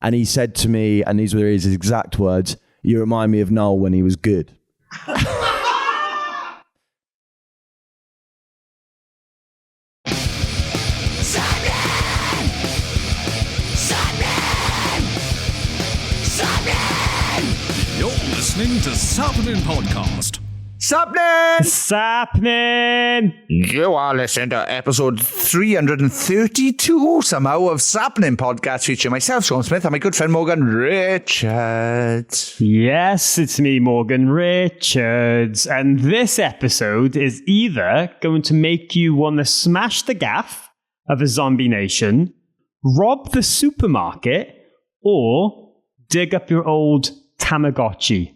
And he said to me, and these were his exact words, "You remind me of Noel when he was good." Listening to Sappenin Podcast. Sappenin! You are listening to episode 332 somehow of Sappenin Podcast, featuring myself, Sean Smith, and my good friend Morgan Richards. Yes, it's me, Morgan Richards. And this episode is either going to make you want to smash the gaff of a zombie nation, rob the supermarket, or dig up your old Tamagotchi.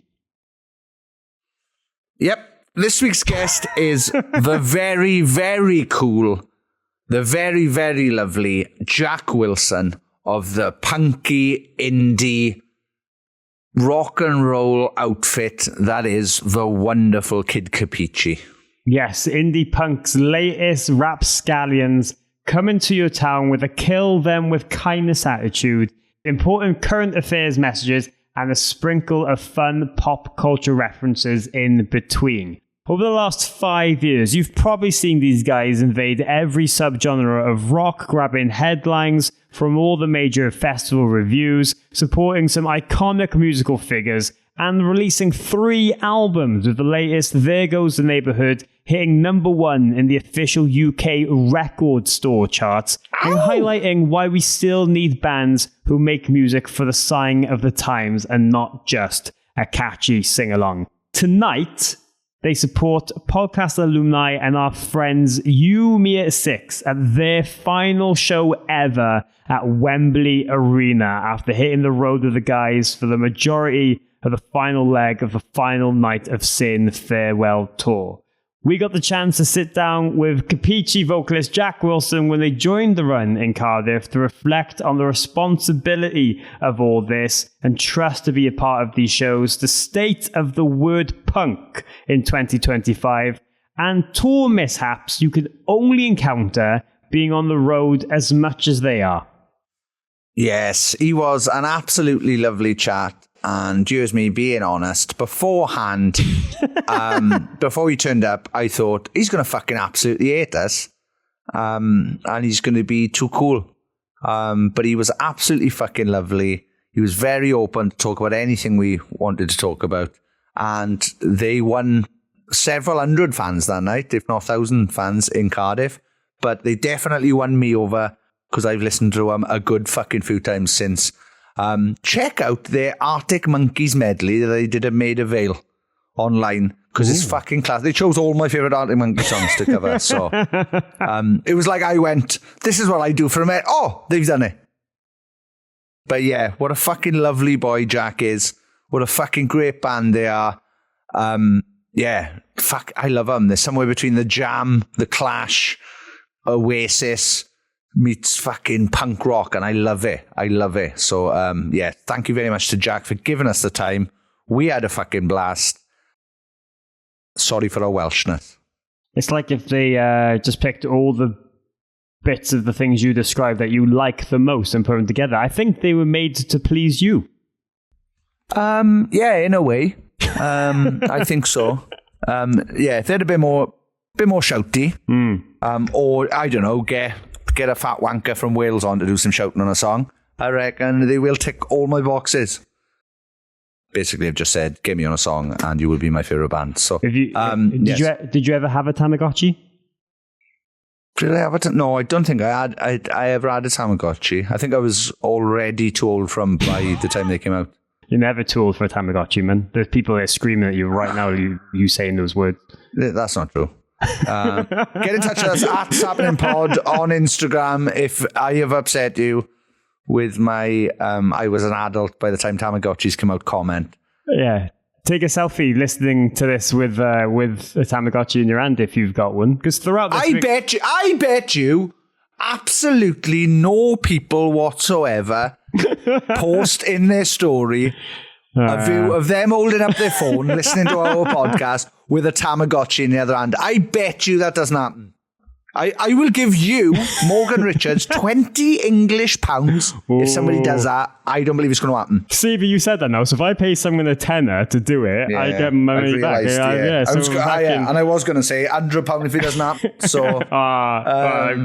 Yep. This week's guest is the very, very cool, the very, very lovely Jack Wilson of the punky indie rock and roll outfit that is the wonderful Kid Kapichi. Yes, indie punk's latest rapscallions coming to your town with a kill them with kindness attitude, important current affairs messages, and a sprinkle of fun pop culture references in between. Over the last 5 years, you've probably seen these guys invade every subgenre of rock, grabbing headlines from all the major festival reviews, supporting some iconic musical figures, and releasing 3 albums, with the latest There Goes the Neighborhood hitting number 1 in the official UK record store charts, and highlighting why we still need bands who make music for the sign of the times and not just a catchy sing-along. Tonight, they support podcast alumni and our friends You Me at 6 at their final show ever at Wembley Arena after hitting the road with the guys for the majority of the final leg of the final night of Sin farewell tour. We got the chance to sit down with Kapichi vocalist Jack Wilson when they joined the run in Cardiff to reflect on the responsibility of all this and trust to be a part of these shows, the state of the word punk in 2025, and tour mishaps you could only encounter being on the road as much as they are. Yes, he was an absolutely lovely chat. And here's me being honest, beforehand, before he turned up, I thought he's going to fucking absolutely hate us. And he's going to be too cool. But he was absolutely fucking lovely. He was very open to talk about anything we wanted to talk about. And they won several hundred fans that night, if not 1,000 fans in Cardiff. But they definitely won me over because I've listened to them a good fucking few times since. Check out their Arctic Monkeys medley that they did at Maida Vale online because it's fucking class. They chose all my favourite Arctic Monkeys songs to cover. So it was like I went, this is what I do for a minute. Oh, they've done it. But yeah, what a fucking lovely boy Jack is. What a fucking great band they are. Yeah, fuck, I love them. They're somewhere between the Jam, the Clash, Oasis meets fucking punk rock, and I love it. I love it. So, yeah, thank you very much to Jack for giving us the time. We had a fucking blast. Sorry for our Welshness. It's like if they just picked all the bits of the things you described that you like the most and put them together. I think they were made to please you. Yeah, in a way. I think so. Yeah, if they're a bit more shouty, or I don't know, get a fat wanker from Wales on to do some shouting on a song, I reckon they will tick all my boxes. Basically, I've just said, get me on a song and you will be my favourite band. So, did you ever have a Tamagotchi? Did I have no, I don't think I had. I ever had a Tamagotchi. I think I was already too old by the time they came out. You're never too old for a Tamagotchi, man. There's people that are screaming at you right now, you saying those words. That's not true. Get in touch with us at Sappenin Pod on Instagram if I have upset you with my I was an adult by the time Tamagotchis come out comment. Yeah. Take a selfie listening to this with a Tamagotchi in your hand if you've got one. Because throughout this I bet you absolutely no people whatsoever post in their story a view of them holding up their phone, listening to our podcast with a Tamagotchi in the other hand. I bet you that doesn't happen. I will give you, Morgan Richards, 20 English pounds if somebody does that. I don't believe it's going to happen. Stevie, you said that now. So if I pay someone a tenner to do it, I get my money back. And I was going to say £100 if it doesn't happen. So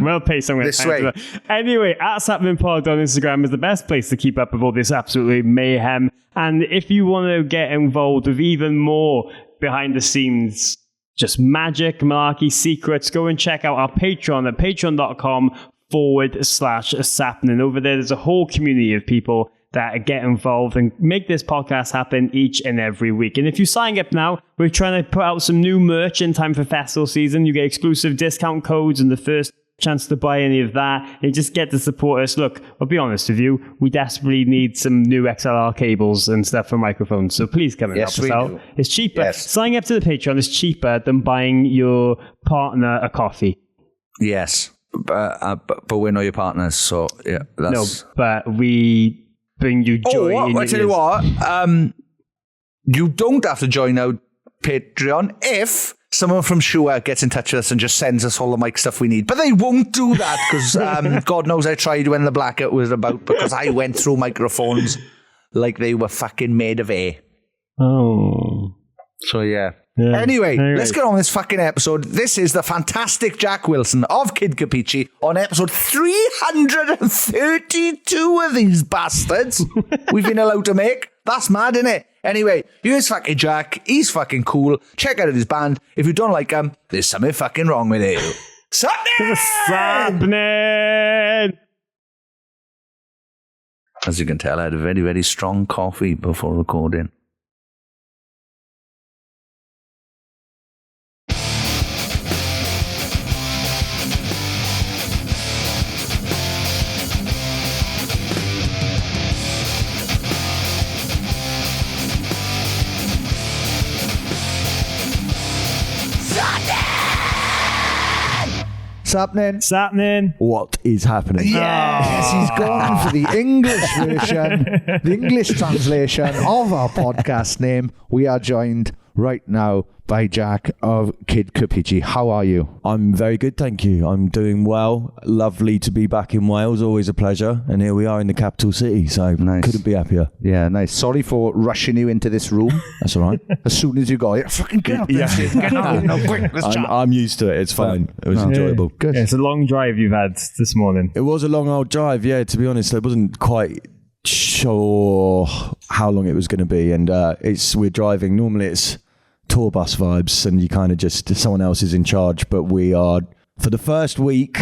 we'll pay someone this way. Anyway, at Sappenin Pod on Instagram is the best place to keep up with all this absolutely mayhem. And if you want to get involved with even more behind the scenes, just magic, malarkey, secrets, go and check out our Patreon at patreon.com/Sappenin. Over there's a whole community of people that get involved and make this podcast happen each and every week. And if you sign up now, we're trying to put out some new merch in time for festival season. You get exclusive discount codes and the first chance to buy any of that. And you just get to support us. Look, I'll be honest with you, we desperately need some new XLR cables and stuff for microphones. So please come and help us out. It's cheaper. Yes. Signing up to the Patreon is cheaper than buying your partner a coffee. Yes. But we're not your partners. So yeah. No, but we bring you joy. I tell you what, you don't have to join our Patreon if someone from Shure gets in touch with us and just sends us all the mic stuff we need. But they won't do that because God knows I tried when the blackout was about, because I went through microphones like they were fucking made of air. Oh. So yeah. Anyway, let's get on with this fucking episode. This is the fantastic Jack Wilson of Kid Kapichi on episode 332 of these bastards we've been allowed to make. That's mad, isn't it? Anyway, here's fucking Jack. He's fucking cool. Check out his band. If you don't like him, there's something fucking wrong with you. Sappenin! As you can tell, I had a very, very strong coffee before recording. Sappenin. What is happening? Yes, he's gone for the English version, the English translation of our podcast name. We are joined right now by Jack of Kid Kapichi. How are you? I'm very good, thank you. I'm doing well. Lovely to be back in Wales. Always a pleasure. And here we are in the capital city, so nice. Couldn't be happier. Yeah, nice. Sorry for rushing you into this room. That's all right. As soon as you got it, fucking get up. Get out. No, quick, let's chat. I'm used to it. It's fine. It was enjoyable. Good. Yeah, it's a long drive you've had this morning. It was a long old drive, yeah. To be honest, I wasn't quite sure how long it was going to be. And we're driving. Normally it's tour bus vibes and you kind of just, someone else is in charge, but we are, for the first week,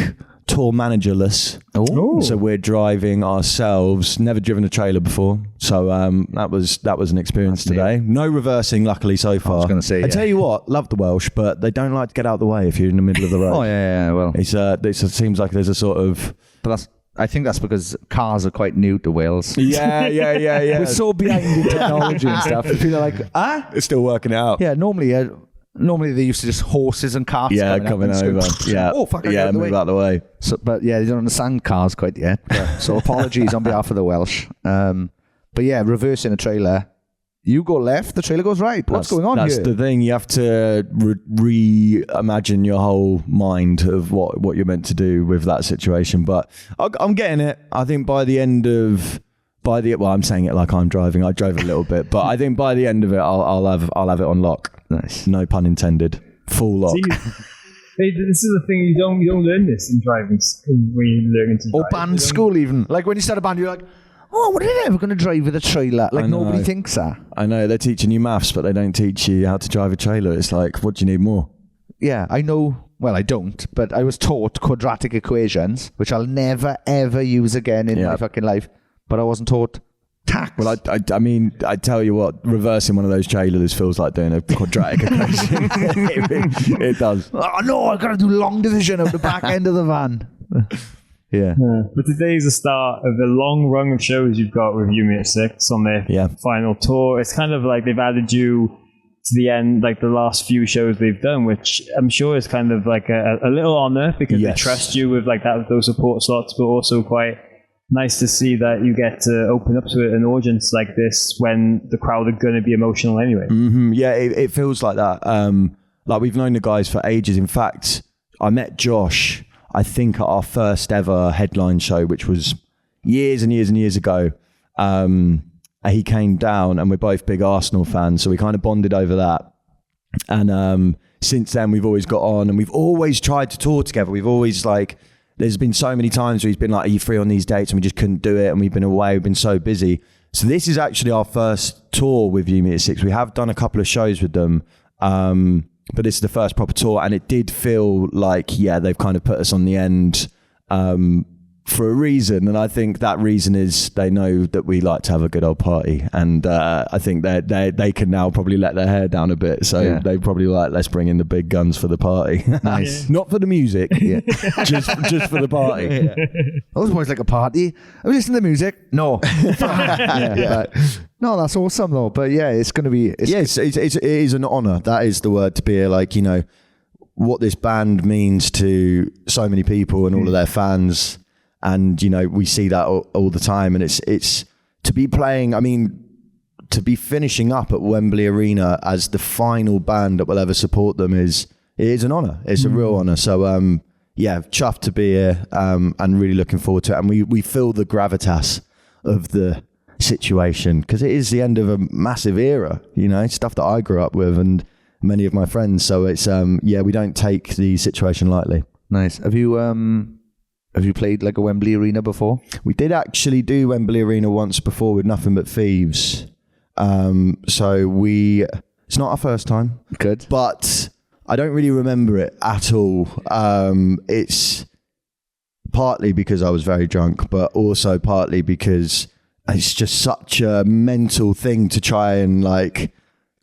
tour managerless. Oh. So we're driving ourselves, never driven a trailer before. So that was an experience today. No reversing, luckily, so far. I was going to say, I tell you what, love the Welsh, but they don't like to get out of the way if you're in the middle of the road. Oh, yeah, well. It seems like there's a sort of... But I think that's because cars are quite new to Wales. Yeah. We're so behind in technology and stuff. People are like, It's still working it out. Yeah, normally they used to just horses and carts coming over. Yeah. Oh, fuck, move out the way. So, but yeah, they don't understand cars quite yet. So apologies on behalf of the Welsh. But yeah, reversing a trailer. You go left, the trailer goes right. What's going on here? That's the thing. You have to reimagine your whole mind of what you're meant to do with that situation. But I'm getting it. I think by the end of... well, I'm saying it like I'm driving. I drove a little bit. But I think by the end of it, I'll have it on lock. Nice. No pun intended. Full lock. See, this is the thing, you don't learn this in driving when you're learning to drive. Or band school even. Like when you start a band, you're like... Oh, what are they ever going to drive with a trailer? Like nobody thinks that. I know, they're teaching you maths, but they don't teach you how to drive a trailer. It's like, what do you need more? Yeah, I know. Well, I don't, but I was taught quadratic equations, which I'll never, ever use again in my fucking life. But I wasn't taught tax. Well, I mean, I tell you what, reversing one of those trailers feels like doing a quadratic equation. It does. Oh, no, I've got to do long division of the back end of the van. Yeah. But today is the start of the long run of shows you've got with Unit 6 on their final tour. It's kind of like they've added you to the end, like the last few shows they've done, which I'm sure is kind of like a little honor because they trust you with like those support slots, but also quite nice to see that you get to open up to an audience like this when the crowd are going to be emotional anyway. Mm-hmm. Yeah, it feels like that. Like we've known the guys for ages. In fact, I met Josh, I think, at our first ever headline show, which was years and years and years ago. He came down, and we're both big Arsenal fans, so we kind of bonded over that. And since then, we've always got on, and we've always tried to tour together. We've always there's been so many times where he's been like, are you free on these dates? And we just couldn't do it. And we've been away. We've been so busy. So this is actually our first tour with You Meet at Six. We have done a couple of shows with them. But this is the first proper tour. And it did feel like, they've kind of put us on the end for a reason. And I think that reason is they know that we like to have a good old party. And I think they can now probably let their hair down a bit. So they probably let's bring in the big guns for the party. Nice. Not for the music, just for the party. Yeah. I was always like a party. I listen to the music. No. No, that's awesome though. But it's going to be... it is an honour. That is the word to be here. What this band means to so many people and all of their fans. And, we see that all the time. And it's to be playing, to be finishing up at Wembley Arena as the final band that will ever support them it is an honour. It's a real honour. So, chuffed to be here and really looking forward to it. And we feel the gravitas of the situation because it is the end of a massive era, stuff that I grew up with and many of my friends. So it's, we don't take the situation lightly. Nice. Have you played like a Wembley Arena before? We did actually do Wembley Arena once before with Nothing But Thieves. It's not our first time. Good. But I don't really remember it at all. It's partly because I was very drunk, but also partly because it's just such a mental thing to try and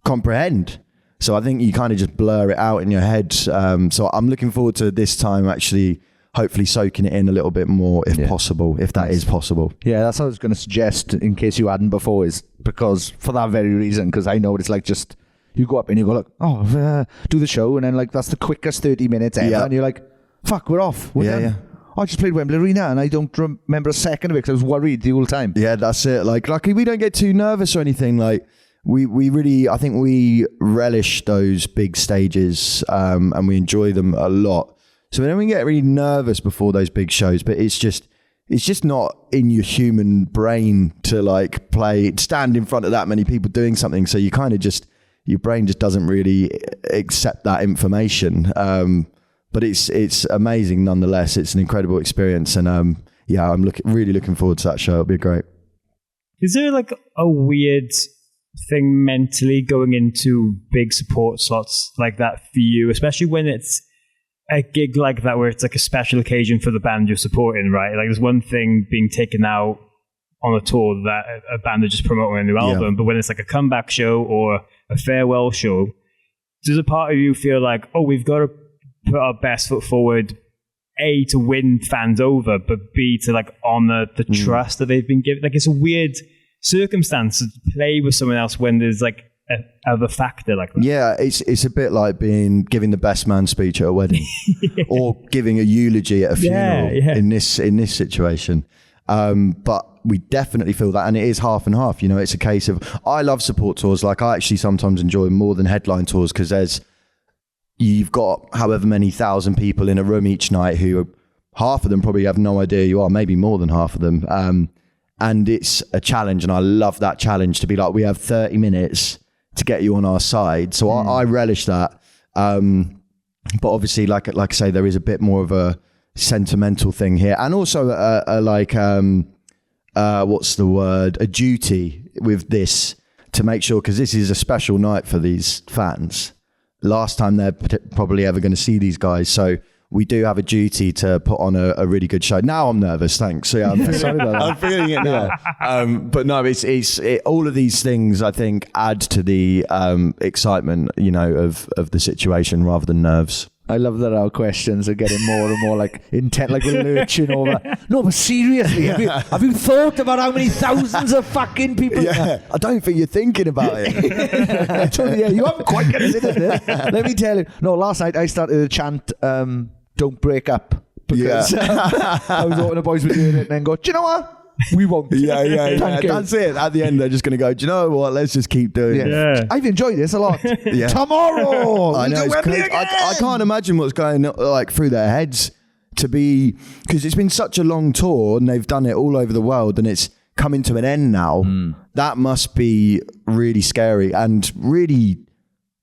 comprehend. So I think you kind of just blur it out in your head. So I'm looking forward to this time actually hopefully soaking it in a little bit more if possible, if that is possible. Yeah, that's what I was going to suggest in case you hadn't before, is because for that very reason, because I know what it's like, just you go up and you go do the show, and then that's the quickest 30 minutes ever, and you're like, fuck, we're off. We're done. I just played Wembley Arena and I don't remember a second of it because I was worried the whole time. Yeah, that's it. Luckily we don't get too nervous or anything. We really, I think we relish those big stages and we enjoy them a lot. So then we get really nervous before those big shows, but it's just not in your human brain to stand in front of that many people doing something. So you kind of your brain just doesn't really accept that information. But it's amazing nonetheless. It's an incredible experience. And I'm really looking forward to that show. It'll be great. Is there a weird thing mentally going into big support slots like that for you, especially when it's a gig like that where it's a special occasion for the band you're supporting, right? There's one thing being taken out on a tour that a band are just promoting a new album, but when it's a comeback show or a farewell show, does a part of you feel we've got to put our best foot forward, A, to win fans over, but B, to honor the trust that they've been given? It's a weird circumstance to play with someone else when there's other factor like that. Yeah, it's a bit like giving the best man speech at a wedding or giving a eulogy at a funeral in this situation. But we definitely feel that, and it is half and half. It's a case of, I love support tours. I actually sometimes enjoy more than headline tours because you've got however many thousand people in a room each night who half of them probably have no idea you are, maybe more than half of them. And it's a challenge, and I love that challenge to be we have 30 minutes to get you on our side. So I relish that. But obviously, like I say, there is a bit more of a sentimental thing here, and also what's the word? A duty with this to make sure, because this is a special night for these fans. Last time they're probably ever going to see these guys, so we do have a duty to put on a really good show. Now I'm nervous, thanks. So I'm sorry about that. I'm feeling it now. But no, it's all of these things I think add to the excitement, of the situation rather than nerves. I love that our questions are getting more and more intent, we're lurching over. No, but seriously, have you thought about how many thousands of fucking people? Yeah, I don't think you're thinking about it. I told you, you haven't quite considered it. Let me tell you. No, last night I started a chant, don't break up. Because I was hoping the boys were doing it and then go, do you know what? We won't. Yeah. Thank you. That's it. At the end, they're just going to go, do you know what? Let's just keep doing it. Yeah. I've enjoyed this a lot. Yeah. Tomorrow, I know. we'll do It's Wembley crazy. again. I can't imagine what's going like through their heads to be, because it's been such a long tour and they've done it all over the world and it's coming to an end now. That must be really scary and really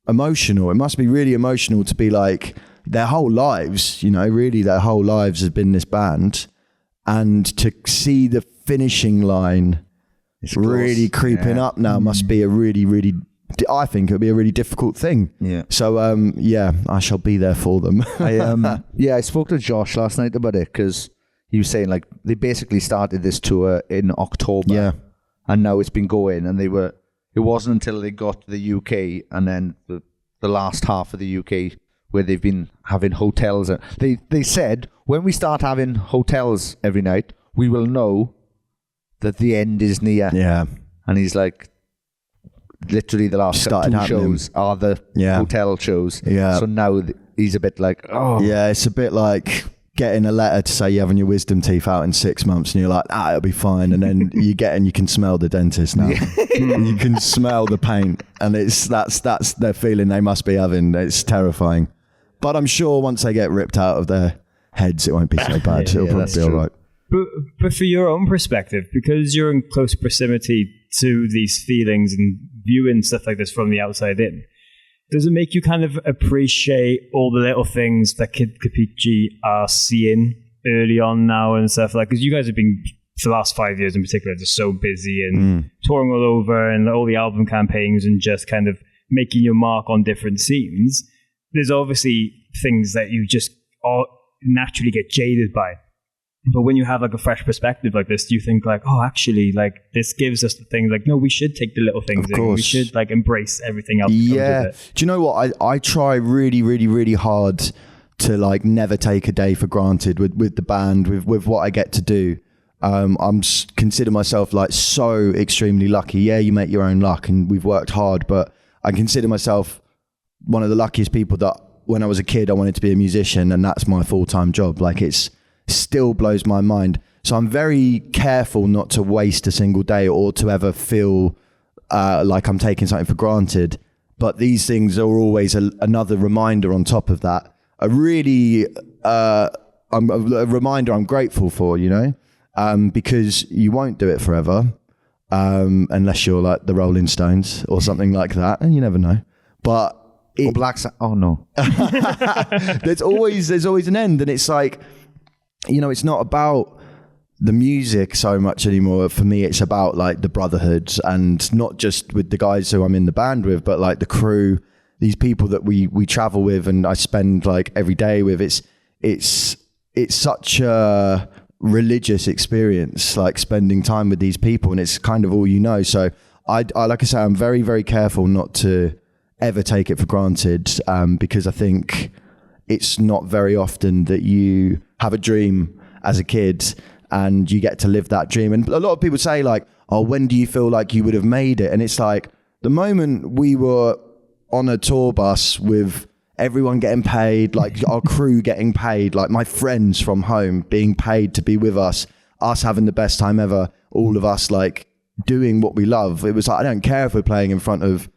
emotional. It must be really emotional to be like their whole lives, really their whole lives has been this band, and to see the finishing line really creeping up now must be a really, really, I think it would be a really difficult thing. Yeah. So, I shall be there for them. I spoke to Josh last night about it because he was saying like they basically started this tour in October. Yeah. And now it's been going, and it wasn't until they got to the UK and then the last half of the UK where they've been having hotels. They said, when we start having hotels every night, we will know that the end is near. Yeah. And he's like, literally the last Started two happening. shows are the hotel shows. Yeah. So now he's a bit like, oh. Yeah, it's a bit like getting a letter to say you're having your wisdom teeth out in 6 months and you're like, it'll be fine. And then you get and you can smell the dentist now. You can smell the paint, and that's their feeling they must be having. It's terrifying. But I'm sure once they get ripped out of their heads, it won't be so bad. It'll probably be all right. But for your own perspective, because you're in close proximity to these feelings and viewing stuff like this from the outside in, does it make you kind of appreciate all the little things that Kid Kapichi are seeing early on now and stuff? Like, because you guys have been, for the last 5 years in particular, just so busy and touring all over and all the album campaigns and just kind of making your mark on different scenes. There's obviously things that you just naturally get jaded by. But when you have like a fresh perspective like this, do you think like, oh, actually, like this gives us the thing like, no, we should take the little things in. We should like embrace everything else. Yeah. Do you know what? I try really, really, really hard to like never take a day for granted with the band, with what I get to do. Consider myself like so extremely lucky. Yeah, you make your own luck and we've worked hard, but I consider myself one of the luckiest people that when I was a kid, I wanted to be a musician and that's my full-time job. Like it's still blows my mind. So I'm very careful not to waste a single day or to ever feel like I'm taking something for granted. But these things are always another reminder on top of that. A reminder I'm grateful for, because you won't do it forever unless you're like the Rolling Stones or something like that. And you never know. But or Black Sabbath. Oh no. there's always an end, and it's like, it's not about the music so much anymore. For me, it's about like the brotherhoods, and not just with the guys who I'm in the band with, but like the crew, these people that we travel with and I spend like every day with. It's such a religious experience, like spending time with these people, and it's kind of all you know. So I like I say, I'm very, very careful not to ever take it for granted, because I think it's not very often that you have a dream as a kid and you get to live that dream. And a lot of people say like, oh, when do you feel like you would have made it? And it's like the moment we were on a tour bus with everyone getting paid, like our crew getting paid, like my friends from home being paid to be with us having the best time ever, all of us like doing what we love. It was like, I don't care if we're playing in front of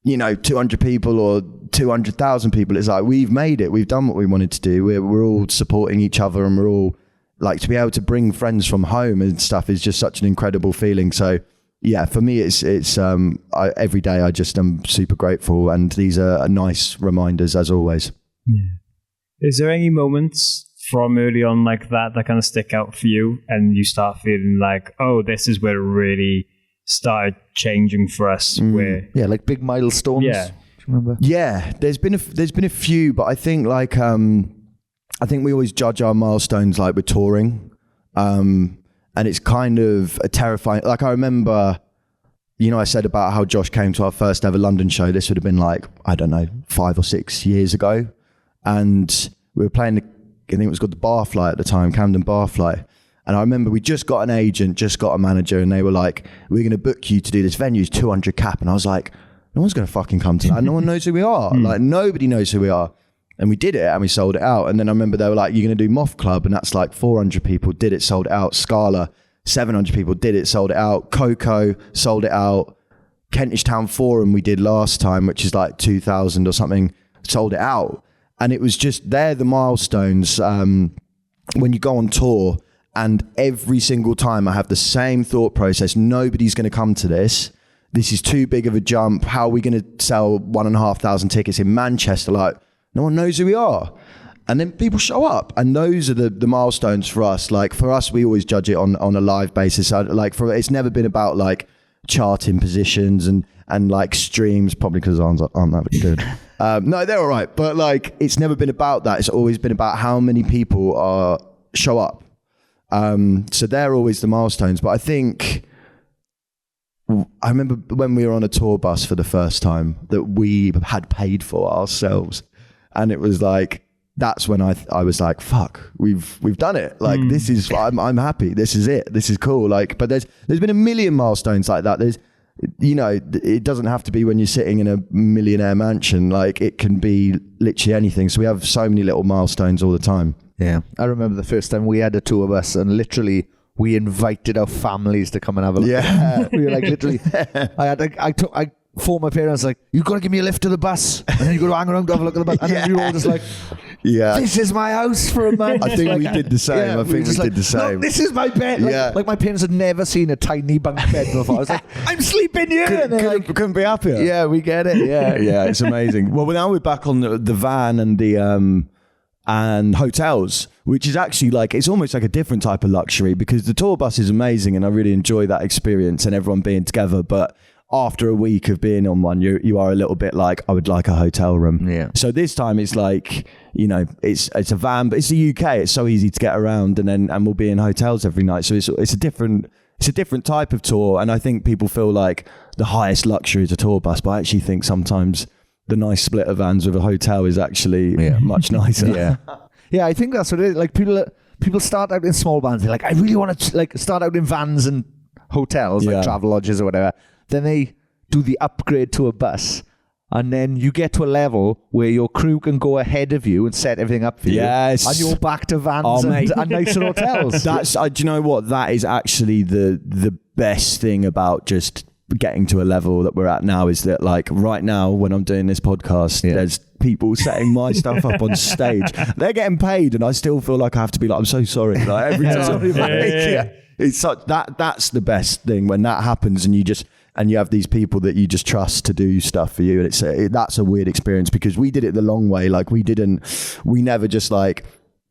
200 people or 200,000 people. It's like, we've made it. We've done what we wanted to do. We're all supporting each other, and we're all like, to be able to bring friends from home and stuff is just such an incredible feeling. So yeah, for me, it's every day I just am super grateful, and these are nice reminders as always. Yeah. Is there any moments from early on like that kind of stick out for you and you start feeling like, oh, this is where it really started changing for us? Where like big milestones. Yeah. Do you remember? Yeah, there's been a few, but I think like I think we always judge our milestones like we're touring, and it's kind of a terrifying. Like I remember, I said about how Josh came to our first ever London show. This would have been like, I don't know, 5 or 6 years ago, and we were playing. I think it was called the Barfly at the time, Camden Barfly. And I remember we just got an agent, just got a manager, and they were like, we're going to book you to do this venue, 200 cap. And I was like, no one's going to fucking come to that. No one knows who we are. Like nobody knows who we are. And we did it and we sold it out. And then I remember they were like, you're going to do Moth Club. And that's like 400 people, did it, sold it out. Scala, 700 people did it, sold it out. Coco sold it out. Kentish Town Forum we did last time, which is like 2,000 or something, sold it out. And it was just, they're the milestones when you go on tour. And every single time I have the same thought process. Nobody's going to come to this. This is too big of a jump. How are we going to sell 1,500 tickets in Manchester? Like, no one knows who we are. And then people show up. And those are the milestones for us. Like, for us, we always judge it on a live basis. It's never been about like charting positions and like streams, probably because aren't that good. No, they're all right. But like, it's never been about that. It's always been about how many people show up. So they're always the milestones. But I think, I remember when we were on a tour bus for the first time that we had paid for ourselves. And it was like, that's when I was like, fuck, we've done it. Like, this is, I'm happy. This is it. This is cool. Like, but there's been a million milestones like that. There's, you know, it doesn't have to be when you're sitting in a millionaire mansion. Like, it can be literally anything. So we have so many little milestones all the time. Yeah. I remember the first time we had a tour bus and literally we invited our families to come and have a look. Yeah. We were like, literally, I phoned my parents, like, you got to give me a lift to the bus and then you got to hang around to have a look at the bus. And then we were all just like, this is my house for a month. I think we did the same. Yeah, I think we did the same. No, this is my bed. Like my parents had never seen a tiny bunk bed before. I was like, I'm sleeping here. Couldn't be happier. Yeah, we get it. Yeah. Yeah, it's amazing. Well, now we're back on the van and the and hotels, which is actually like, it's almost like a different type of luxury, because the tour bus is amazing and I really enjoy that experience and everyone being together. But after a week of being on one, you are a little bit like, I would like a hotel room. Yeah. So this time it's like, you know, it's a van, but it's the UK. It's so easy to get around, and we'll be in hotels every night. So it's a different type of tour. And I think people feel like the highest luxury is a tour bus, but I actually think sometimes the nice splitter vans with a hotel is actually much nicer. Yeah. Yeah, I think that's what it is. Like, people start out in small vans. They're like, I really want to like start out in vans and hotels, like travel lodges or whatever. Then they do the upgrade to a bus. And then you get to a level where your crew can go ahead of you and set everything up for you. Yes. And you're back to vans and nicer hotels. That's, do you know what? That is actually the best thing about just getting to a level that we're at now, is that like right now when I'm doing this podcast, there's people setting my stuff up on stage. They're getting paid and I still feel like I have to be like, I'm so sorry. Like every time. It's such that's the best thing when that happens, and you have these people that you just trust to do stuff for you. And that's a weird experience, because we did it the long way. Like we never just like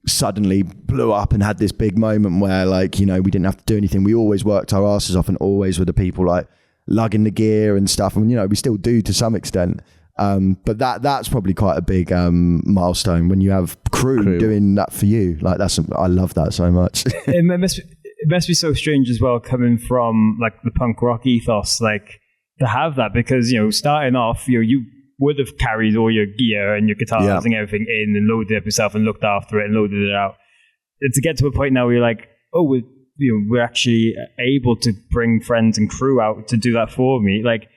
suddenly blew up and had this big moment where, like, you know, we didn't have to do anything. We always worked our asses off and always were the people like lugging the gear and stuff. And, you know, we still do to some extent. But that's probably quite a big milestone when you have crew doing that for you. Like I love that so much. It must be so strange as well, coming from like the punk rock ethos, like to have that, because, you know, starting off, you would have carried all your gear and your guitars and everything in and loaded it up yourself and looked after it and loaded it out. And to get to a point now where you're like, oh, we're actually able to bring friends and crew out to do that for me. Like,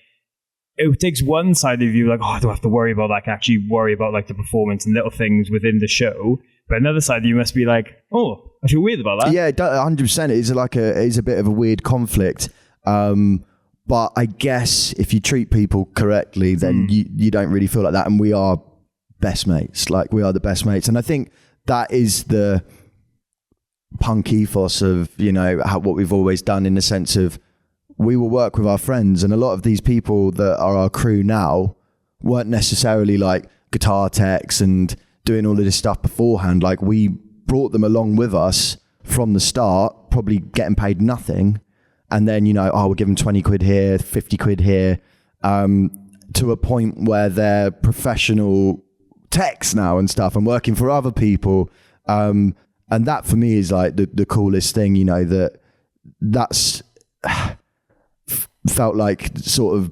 it takes one side of you like, oh, I don't have to worry about that. I can actually worry about like the performance and little things within the show. But another side of you must be like, oh, I feel weird about that. Yeah, 100%. It is a bit of a weird conflict. But I guess if you treat people correctly, then you don't really feel like that. And we are best mates. Like, we are the best mates. And I think that is the punk ethos of, you know, what we've always done, in the sense of we will work with our friends. And a lot of these people that are our crew now weren't necessarily like guitar techs and doing all of this stuff beforehand. Like, we brought them along with us from the start, probably getting paid nothing. And then, you know, we'll give them 20 quid here, 50 quid here, to a point where they're professional techs now and stuff and working for other people. And that for me is like the coolest thing, you know, that's felt like sort of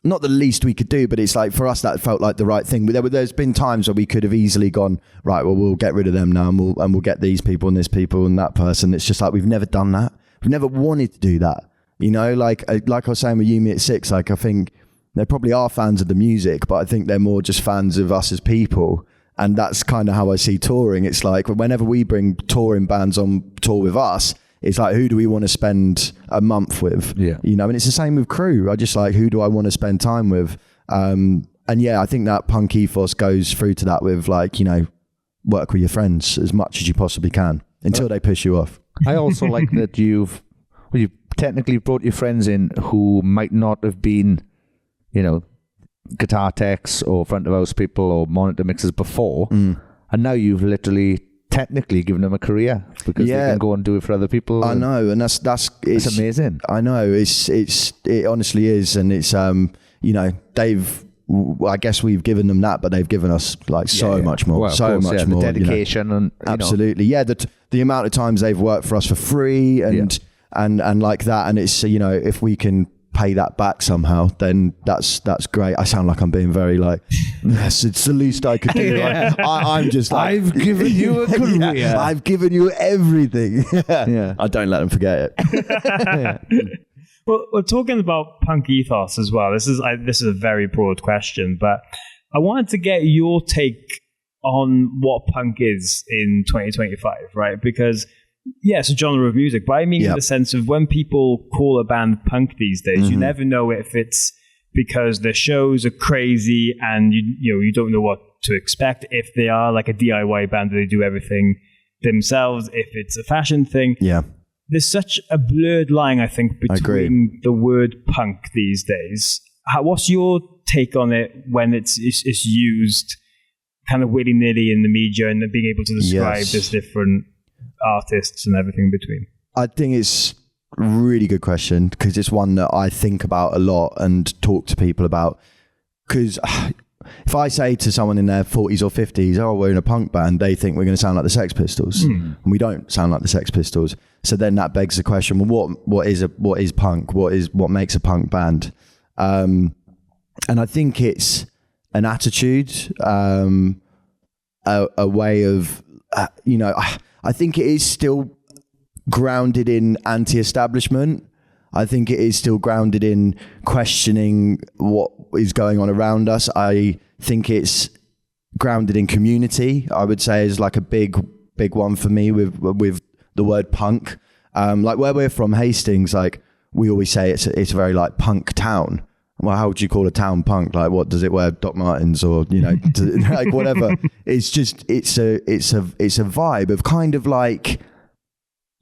not the least we could do, but it's like for us that felt like the right thing. But there's been times where we could have easily gone, right, well, we'll get rid of them now and we'll get these people and this people and that person. It's just like, we've never done that. We've never wanted to do that. You know, like I was saying with You Me at 6, like I think they probably are fans of the music, but I think they're more just fans of us as people. And that's kind of how I see touring. It's like whenever we bring touring bands on tour with us, it's like, who do we want to spend a month with? Yeah. You know, and it's the same with crew. I just like, who do I want to spend time with? And yeah, I think that punk ethos goes through to that with like, you know, work with your friends as much as you possibly can until they push you off. I also like that you've technically brought your friends in who might not have been, you know, guitar techs or front of house people or monitor mixers before, and now you've literally technically given them a career because they can go and do it for other people. I know, and that's it's amazing. I know, it honestly is, and it's you know, I guess we've given them that, but they've given us like so much more, more. The dedication, you know. And absolutely, the amount of times they've worked for us for free and like that, and it's, you know, if we can pay that back somehow, then that's great. I sound like I'm being very like, yes, it's the least I could do. Like, I'm just like, I've given you a career. I've given you everything. I don't let them forget it. Well, we're talking about punk ethos as well. This is a very broad question, but I wanted to get your take on what punk is in 2025, right? Because it's a genre of music, but I mean in the sense of when people call a band punk these days, you never know if it's because the shows are crazy and you don't know what to expect. If they are like a DIY band where they do everything themselves, if it's a fashion thing. Yeah. There's such a blurred line, I think, between the word punk these days. What's your take on it when it's used kind of willy-nilly in the media and being able to describe this different artists and everything in between? I think it's a really good question because it's one that I think about a lot and talk to people about. Because if I say to someone in their 40s or 50s, oh, we're in a punk band, they think we're going to sound like the Sex Pistols. And we don't sound like the Sex Pistols. So then that begs the question, well, what is punk? What makes a punk band? And I think it's an attitude, a way of, you know, I think it is still grounded in anti-establishment. I think it is still grounded in questioning what is going on around us. I think it's grounded in community, I would say, is like a big one for me with the word punk. Like where we're from, Hastings, like we always say it's a very like punk town. Well, how would you call a town punk? Like, what does it wear? Doc Martens or, you know, like whatever. It's just, it's a vibe of kind of like,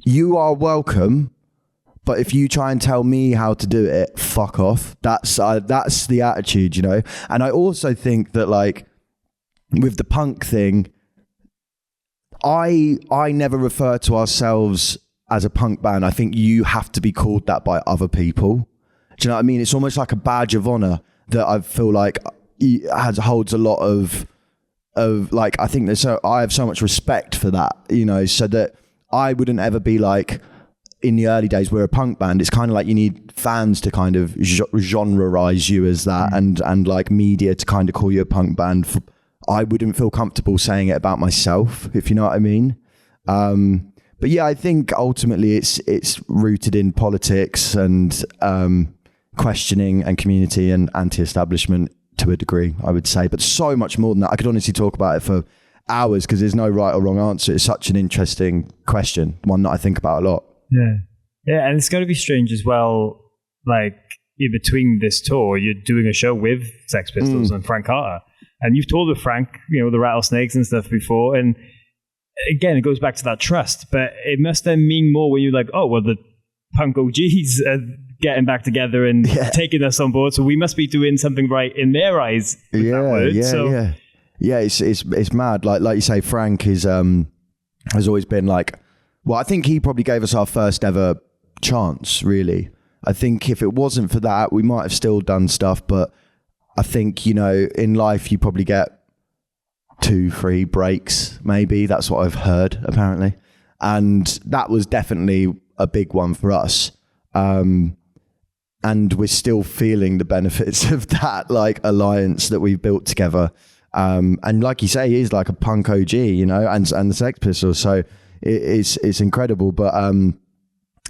you are welcome, but if you try and tell me how to do it, fuck off. That's the attitude, you know? And I also think that like with the punk thing, I never refer to ourselves as a punk band. I think you have to be called that by other people. Do you know what I mean? It's almost like a badge of honor that I feel like holds a lot of like, I think I have so much respect for that, you know, so that I wouldn't ever be like, in the early days, we're a punk band. It's kind of like you need fans to kind of genreize you as that, and like media to kind of call you a punk band. I wouldn't feel comfortable saying it about myself, if you know what I mean. But yeah, I think ultimately it's rooted in politics and questioning and community and anti-establishment to a degree, I would say. But so much more than that. I could honestly talk about it for hours because there's no right or wrong answer. It's such an interesting question, one that I think about a lot. Yeah, and it's got to be strange as well, like in between this tour, you're doing a show with Sex Pistols and Frank Carter, and you've toured with Frank, you know, the Rattlesnakes and stuff before, and again, it goes back to that trust, but it must then mean more when you're like, oh, well, the punk OGs are getting back together and taking us on board, so we must be doing something right in their eyes with that word. Yeah, it's mad. Like you say, Frank is has always been like, well, I think he probably gave us our first ever chance, really. I think if it wasn't for that, we might have still done stuff, but I think, you know, in life you probably get 2-3 breaks, maybe. That's what I've heard, apparently. And that was definitely a big one for us. And we're still feeling the benefits of that, like, alliance that we've built together. And like you say, he is like a punk OG, you know, and the Sex Pistols. So it's incredible. But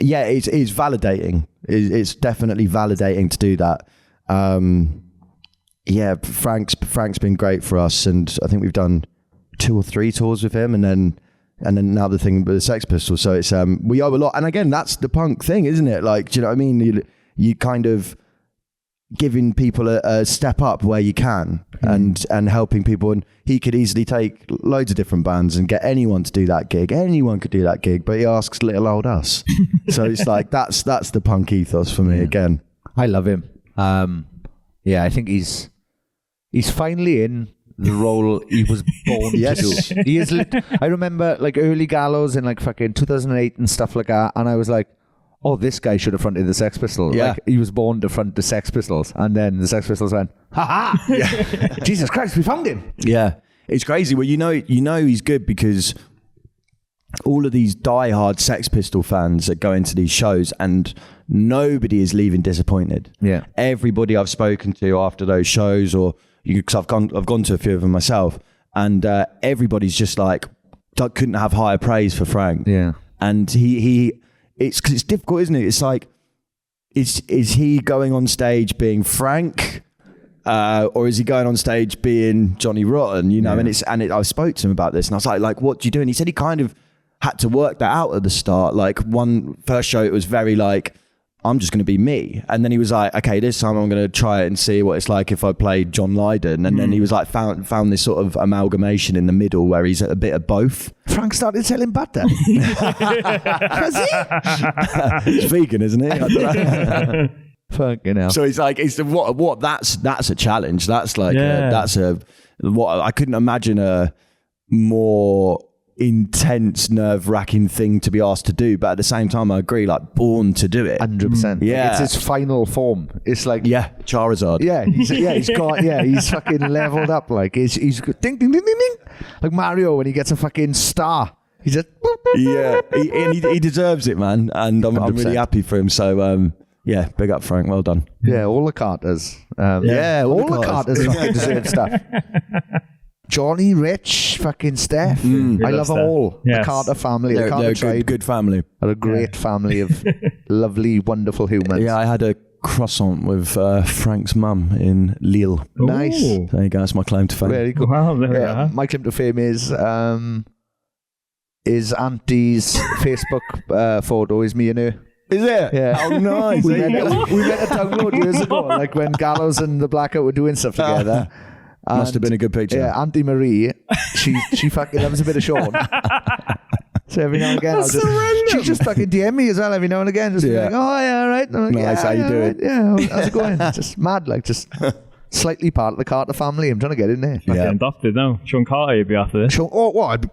yeah, it's validating. It's definitely validating to do that. Yeah, Frank's been great for us, and I think we've done 2 or 3 tours with him, and then and then now the thing with the Sex Pistols. So it's we owe a lot, and again, that's the punk thing, isn't it? Like, do you know what I mean? You kind of giving people a step up where you can, and helping people. And he could easily take loads of different bands and get anyone to do that gig. Anyone could do that gig, but he asks little old us. So it's like that's the punk ethos for me again. I love him. I think he's finally in the role he was born to do. He is. I remember like early Gallows in like fucking 2008 and stuff like that, and I was like, oh, this guy should have fronted the Sex Pistols. Yeah. Like, he was born to front the Sex Pistols. And then the Sex Pistols went, ha ha! Yeah. Jesus Christ, we found him. Yeah. It's crazy. Well, you know he's good because all of these diehard Sex Pistol fans that go into these shows and nobody is leaving disappointed. Yeah. Everybody I've spoken to after those shows, because I've gone to a few of them myself, and everybody's just like, couldn't have higher praise for Frank. Yeah. And it's because it's difficult, isn't it? It's like, is he going on stage being Frank, or is he going on stage being Johnny Rotten? You know, and I spoke to him about this, and I was like, what do you do? And he said he kind of had to work that out at the start. Like first show, it was very like, I'm just going to be me. And then he was like, okay, this time I'm going to try it and see what it's like if I played John Lydon. And then he was like, found this sort of amalgamation in the middle where he's a bit of both. Frank started selling butter. Was he? He's vegan, isn't he? I don't know. Fucking hell. So it's like, that's a challenge. That's like, I couldn't imagine a more intense, nerve-wracking thing to be asked to do, but at the same time I agree, like, born to do it. 100%. Yeah, it's his final form. It's like, Charizard. He's fucking leveled up. Like he's ding ding ding ding ding, like Mario when he gets a fucking star. He's just he deserves it, man, and I'm really happy for him. So big up Frank, well done. Yeah, all the Carters. All the Carters fucking deserve stuff. Johnny, Rich, fucking Steph. I love them all. Yes. The Carter family. They're a good family. They're a great family of lovely, wonderful humans. Yeah, I had a croissant with Frank's mum in Lille. Nice. Ooh. There you go. That's my claim to fame. Very good. Wow, there we are. My claim to fame is auntie's Facebook photo is me and her. Is it? Yeah. Oh, nice. we met a download years ago, like when Gallows and the Blackout were doing stuff together. Must have been a good picture. Yeah, Auntie Marie, she fucking loves a bit of Sean. So every now and again, she just fucking DM me as well every now and again, just be like, oh yeah, all right. Like, nice, how you doing? Right. Yeah, how's it going? Just mad, like just slightly part of the Carter family. I'm trying to get in there. Yeah, adopted now. Sean Carter, you'd be after this. Sean, what?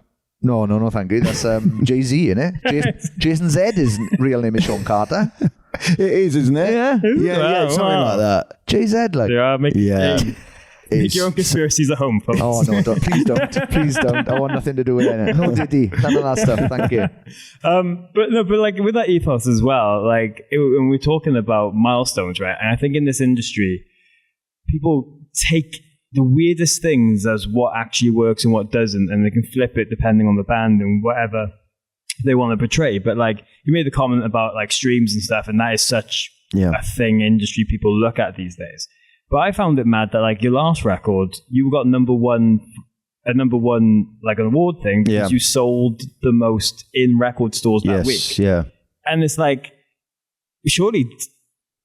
No, thank you. That's Jay-Z, innit? Jason Z, his real name is Sean Carter. It is, isn't it? Yeah, something like that. Jay-Z, like. Make your own conspiracies at home, folks. Oh no! Please don't. I want nothing to do with it. No Diddy, none of that stuff. Thank you. But like with that ethos as well, like when we're talking about milestones, right? And I think in this industry, people take the weirdest things as what actually works and what doesn't, and they can flip it depending on the band and whatever they want to portray. But like you made the comment about like streams and stuff, and that is such a thing industry people look at these days. But I found it mad that like your last record, you got number one like an award thing because you sold the most in record stores that week. Yeah. And it's like, surely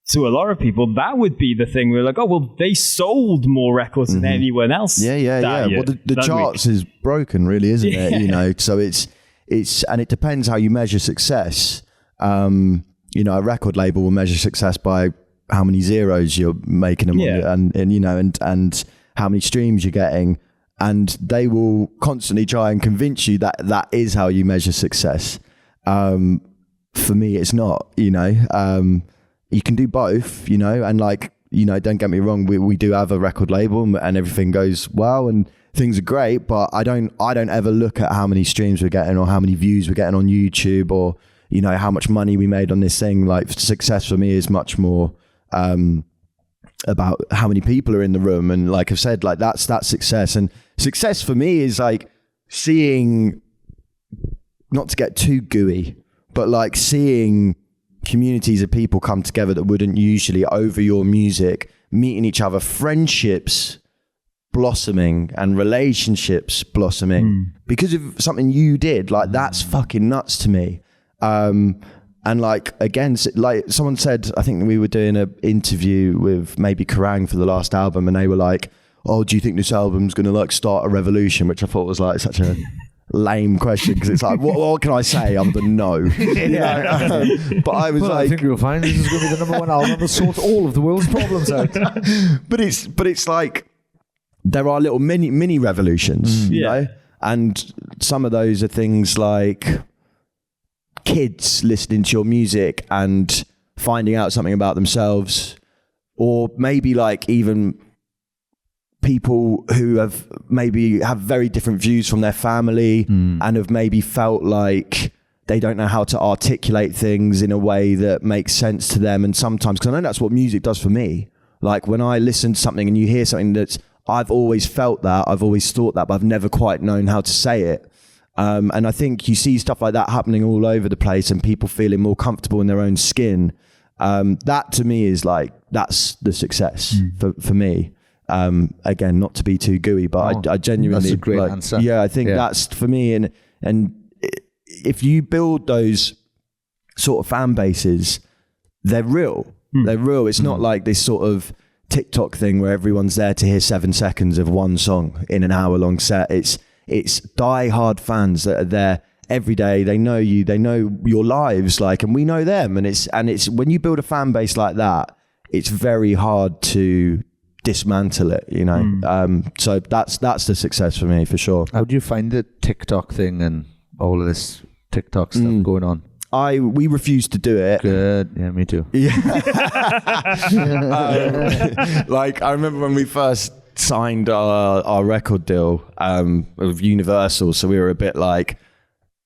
to a lot of people, that would be the thing. We're like, oh, well, they sold more records than anyone else. Yeah. Well, the charts is broken, really, isn't it? You know, so it's, and it depends how you measure success. You know, a record label will measure success by how many zeros you're making them and you know, and how many streams you're getting, and they will constantly try and convince you that that is how you measure success. For me, it's not, you know. You can do both, you know, and like, you know, don't get me wrong, we do have a record label and everything goes well and things are great, but I don't ever look at how many streams we're getting or how many views we're getting on YouTube or, you know, how much money we made on this thing. Like, success for me is much more about how many people are in the room, and like I've said, like that's success. And success for me is like seeing, not to get too gooey, but like seeing communities of people come together that wouldn't usually over your music, meeting each other, friendships blossoming and relationships blossoming because of something you did. Like, that's fucking nuts to me. And like, again, like someone said, I think we were doing an interview with maybe Kerrang for the last album, and they were like, oh, do you think this album's going to like start a revolution? Which I thought was like such a lame question, because it's like, what can I say other than no? But I was I think you'll find this is going to be the number one album that sorts all of the world's problems out. but it's like, there are little mini revolutions, you know? And some of those are things like kids listening to your music and finding out something about themselves, or maybe like even people who have very different views from their family and have maybe felt like they don't know how to articulate things in a way that makes sense to them. And sometimes, because I know that's what music does for me, like when I listen to something and you hear something that's, I've always felt that, I've always thought that, but I've never quite known how to say it. And I think you see stuff like that happening all over the place, and people feeling more comfortable in their own skin. That to me is like, that's the success for me. Again, not to be too gooey, but I genuinely, that's a great like, answer. Yeah, I think that's for me. And if you build those sort of fan bases, they're real. They're real. It's not like this sort of TikTok thing where everyone's there to hear 7 seconds of one song in an hour-long set. It's die-hard fans that are there every day. They know you. They know your lives, like, and we know them. And it's when you build a fan base like that, it's very hard to dismantle it, you know. So that's the success for me, for sure. How do you find the TikTok thing and all of this TikTok stuff going on? We refuse to do it. Good. Yeah, me too. Yeah. Like, I remember when we first signed our record deal with Universal, so we were a bit like,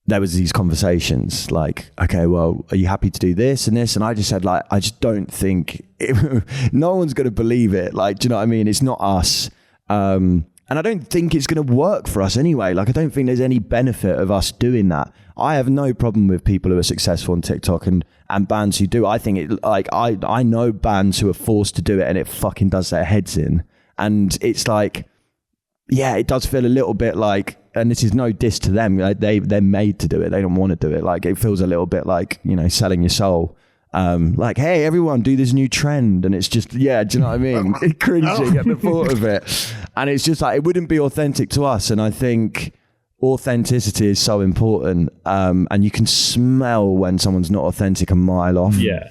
there was these conversations like, okay, well, are you happy to do this and this? And I just said, like, I just don't think no one's going to believe it. Like, do you know what I mean? It's not us. And I don't think it's going to work for us anyway. Like, I don't think there's any benefit of us doing that. I have no problem with people who are successful on TikTok and bands who do. I think it, like, I know bands who are forced to do it and it fucking does their heads in. And it's like, yeah, it does feel a little bit like, and this is no diss to them, like they're made to do it. They don't want to do it. Like, it feels a little bit like, you know, selling your soul. Like, hey, everyone, do this new trend. And it's just, yeah, do you know what I mean? Cringing at the thought of it. And it's just like, it wouldn't be authentic to us. And I think authenticity is so important. And you can smell when someone's not authentic a mile off. Yeah.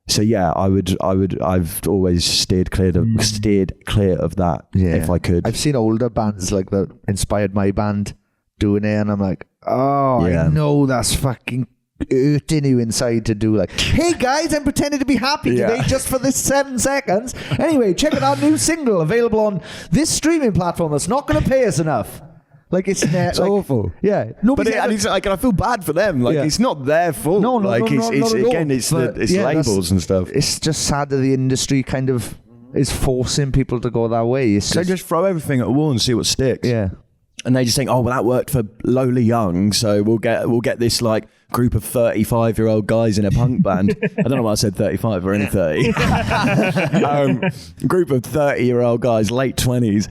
So yeah, I've always steered clear of that, if I could. I've seen older bands like that inspired my band doing it, and I'm like, oh, yeah. I know that's fucking hurting you inside to do, like, hey guys, I'm pretending to be happy today just for this 7 seconds. Anyway, check out our new single available on this streaming platform that's not going to pay us enough. Like, it's like, awful. Yeah. But it's like, I feel bad for them. Like, it's not their fault. No, like, it's again, it's labels and stuff. It's just sad that the industry kind of is forcing people to go that way. So just throw everything at a wall and see what sticks. Yeah. And they just think, oh, well, that worked for Lola Young, so we'll get this like group of 35-year-old guys in a punk band. I don't know why I said 35 or any 30. Group of 30-year-old guys, late 20s.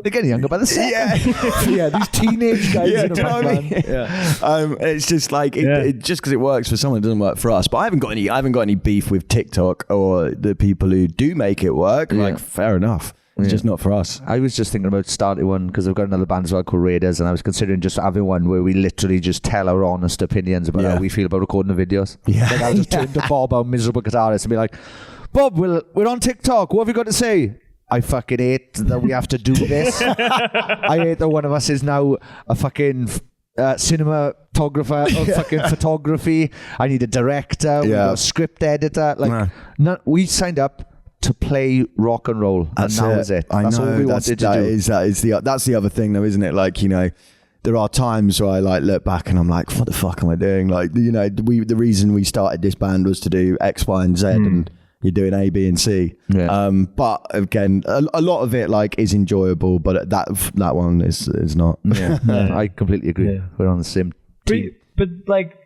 They're getting younger by the second. Yeah, these teenage guys in a punk band. Yeah. It's just like it just because it works for someone, it doesn't work for us. But I haven't got any beef with TikTok or the people who do make it work. Yeah. Like, fair enough. It's just not for us. I was just thinking about starting one because I've got another band as well called Raiders, and I was considering just having one where we literally just tell our honest opinions about how we feel about recording the videos. Yeah. Like, I'll just turn to Bob, our miserable guitarist, and be like, Bob, we're on TikTok. What have you got to say? I fucking hate that we have to do this. I hate that one of us is now a fucking cinematographer of fucking photography. I need a director. We've got a script editor. Like, we signed up to play rock and roll, and that was it. That's all we wanted to do. That's the other thing, though, isn't it? Like, you know, there are times where I like look back and I'm like, what the fuck am I doing? Like, you know, the reason we started this band was to do X, Y, and Z, and you're doing A, B, and C. Yeah. But again, a lot of it like is enjoyable, but that one is not. Yeah, I completely agree. Yeah. We're on the same team. But like,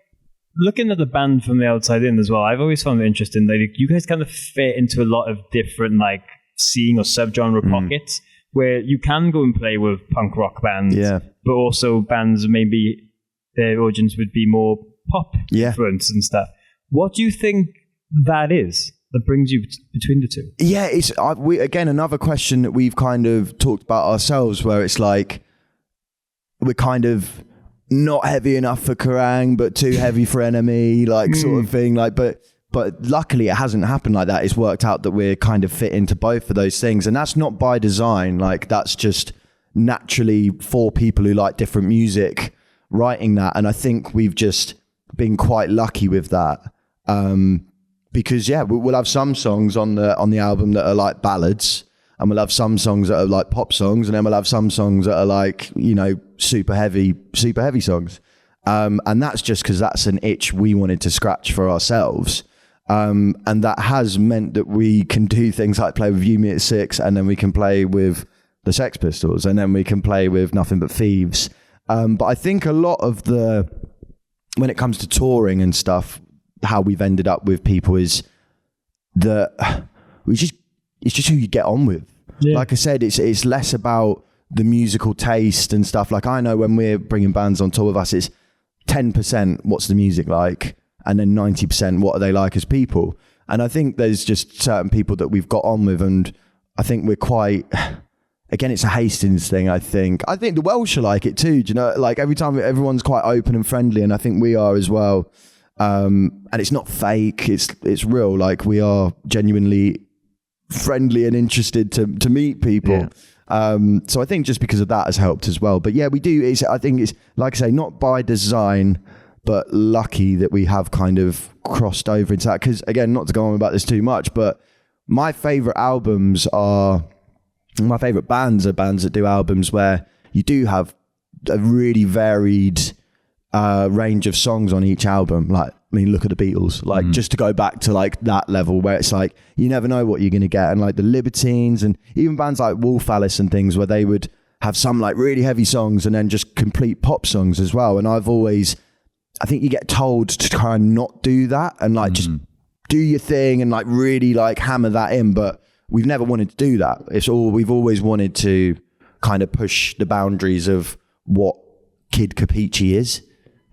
looking at the band from the outside in as well, I've always found it interesting. Like, you guys kind of fit into a lot of different like scene or subgenre pockets. where you can go and play with punk rock bands, Yeah. but also bands maybe their origins would be more pop influence and stuff. What do you think that is that brings you between the two? Yeah, it's again another question that we've kind of talked about ourselves, where it's like we're kind of not heavy enough for Kerrang, but too heavy for Enemy, like sort of thing. Like, but luckily it hasn't happened like that. It's worked out that we're kind of fit into both of those things, and that's not by design. Like, that's just naturally for people who like different music writing that, and I think we've just been quite lucky with that. Because we'll have some songs on the album that are like ballads, and we'll have some songs that are like pop songs, and then we'll have some songs that are like, you know, super heavy songs. And that's just because that's an itch we wanted to scratch for ourselves. And that has meant that we can do things like play with You Me at 6, and then we can play with the Sex Pistols, and then we can play with Nothing But Thieves. But I think a lot of when it comes to touring and stuff, how we've ended up with people is that it's just who you get on with. Yeah. Like I said, it's less about the musical taste and stuff. Like, I know when we're bringing bands on tour with us, it's 10% what's the music like, and then 90% what are they like as people. And I think there's just certain people that we've got on with, and I think we're quite, again, it's a Hastings thing, I think. I think the Welsh are like it too, do you know? Like, every time everyone's quite open and friendly, and I think we are as well. And it's not fake, it's real. Like, we are genuinely friendly and interested to meet people. Yeah. So I think just because of that has helped as well. But yeah, we do. I think it's, like I say, not by design, but lucky that we have kind of crossed over into that. Because again, not to go on about this too much, but my favourite bands are bands that do albums where you do have a really varied range of songs on each album. Like, I mean, look at the Beatles, like, just to go back to like that level where it's like, you never know what you're going to get. And like the Libertines, and even bands like Wolf Alice and things, where they would have some like really heavy songs and then just complete pop songs as well. And I think you get told to try and not do that, and like just do your thing and like really like hammer that in. But we've never wanted to do that. We've always wanted to kind of push the boundaries of what Kid Kapichi is.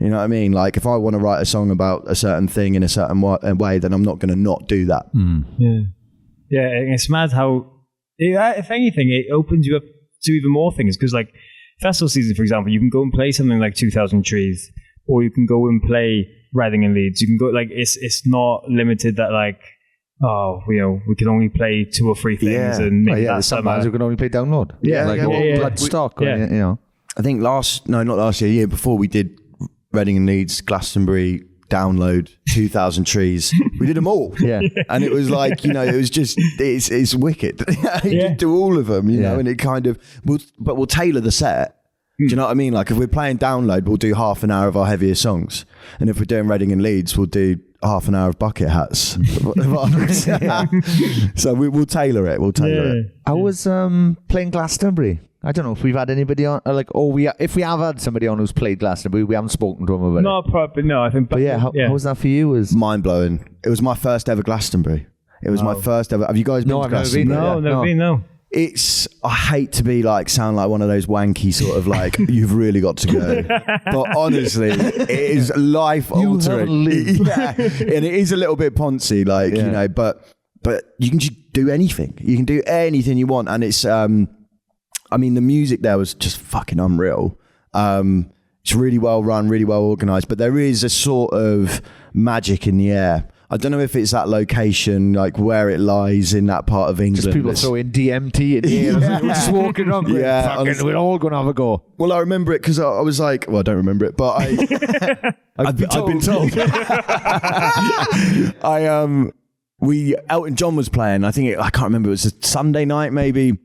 You know what I mean? Like, if I want to write a song about a certain thing in a certain way, then I'm not going to not do that. Yeah, and it's mad how, if anything, it opens you up to even more things. Because like festival season, for example, you can go and play something like 2000 Trees, or you can go and play Reading and Leeds. You can go, like, it's not limited that like, oh, you know, we can only play 2 or 3 things, and maybe that's some bands who can only play Download. Bloodstock. You know, I think not last year, year before, we did Reading and Leeds, Glastonbury, Download, 2000 Trees. We did them all. Yeah. And it was like, you know, it was just, it's wicked. You just do all of them, you know, and it kind of, but we'll tailor the set. Do you know what I mean? Like, if we're playing Download, we'll do half an hour of our heaviest songs. And if we're doing Reading and Leeds, we'll do half an hour of Bucket Hats. So we'll tailor it. I was playing Glastonbury. I don't know if we've had anybody on, if we have had somebody on who's played Glastonbury, we haven't spoken to them about it. I think. But how was that for you? Mind blowing. It was my first ever Glastonbury. It was my first ever. Have you guys been to Glastonbury? Never been. No. I hate to sound like one of those wanky sort of like, you've really got to go. But honestly, it is life altering. Yeah. And it is a little bit poncy, like, you know, but you can just do anything. You can do anything you want. And it's, I mean, the music there was just fucking unreal. It's really well run, really well organized, but there is a sort of magic in the air. I don't know if it's that location, like where it lies in that part of England. Just people throwing DMT in here. We're just walking around. We're all going to have a go. Well, I remember it because I was like, well, I don't remember it, but I've been told. Elton John was playing. I can't remember. It was a Sunday night maybe.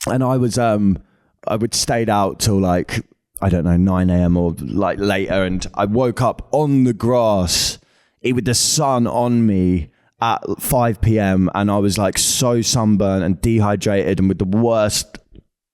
And I would stayed out till like, I don't know, 9 a.m. or like later. And I woke up on the grass with the sun on me at 5 p.m. And I was like so sunburned and dehydrated and with the worst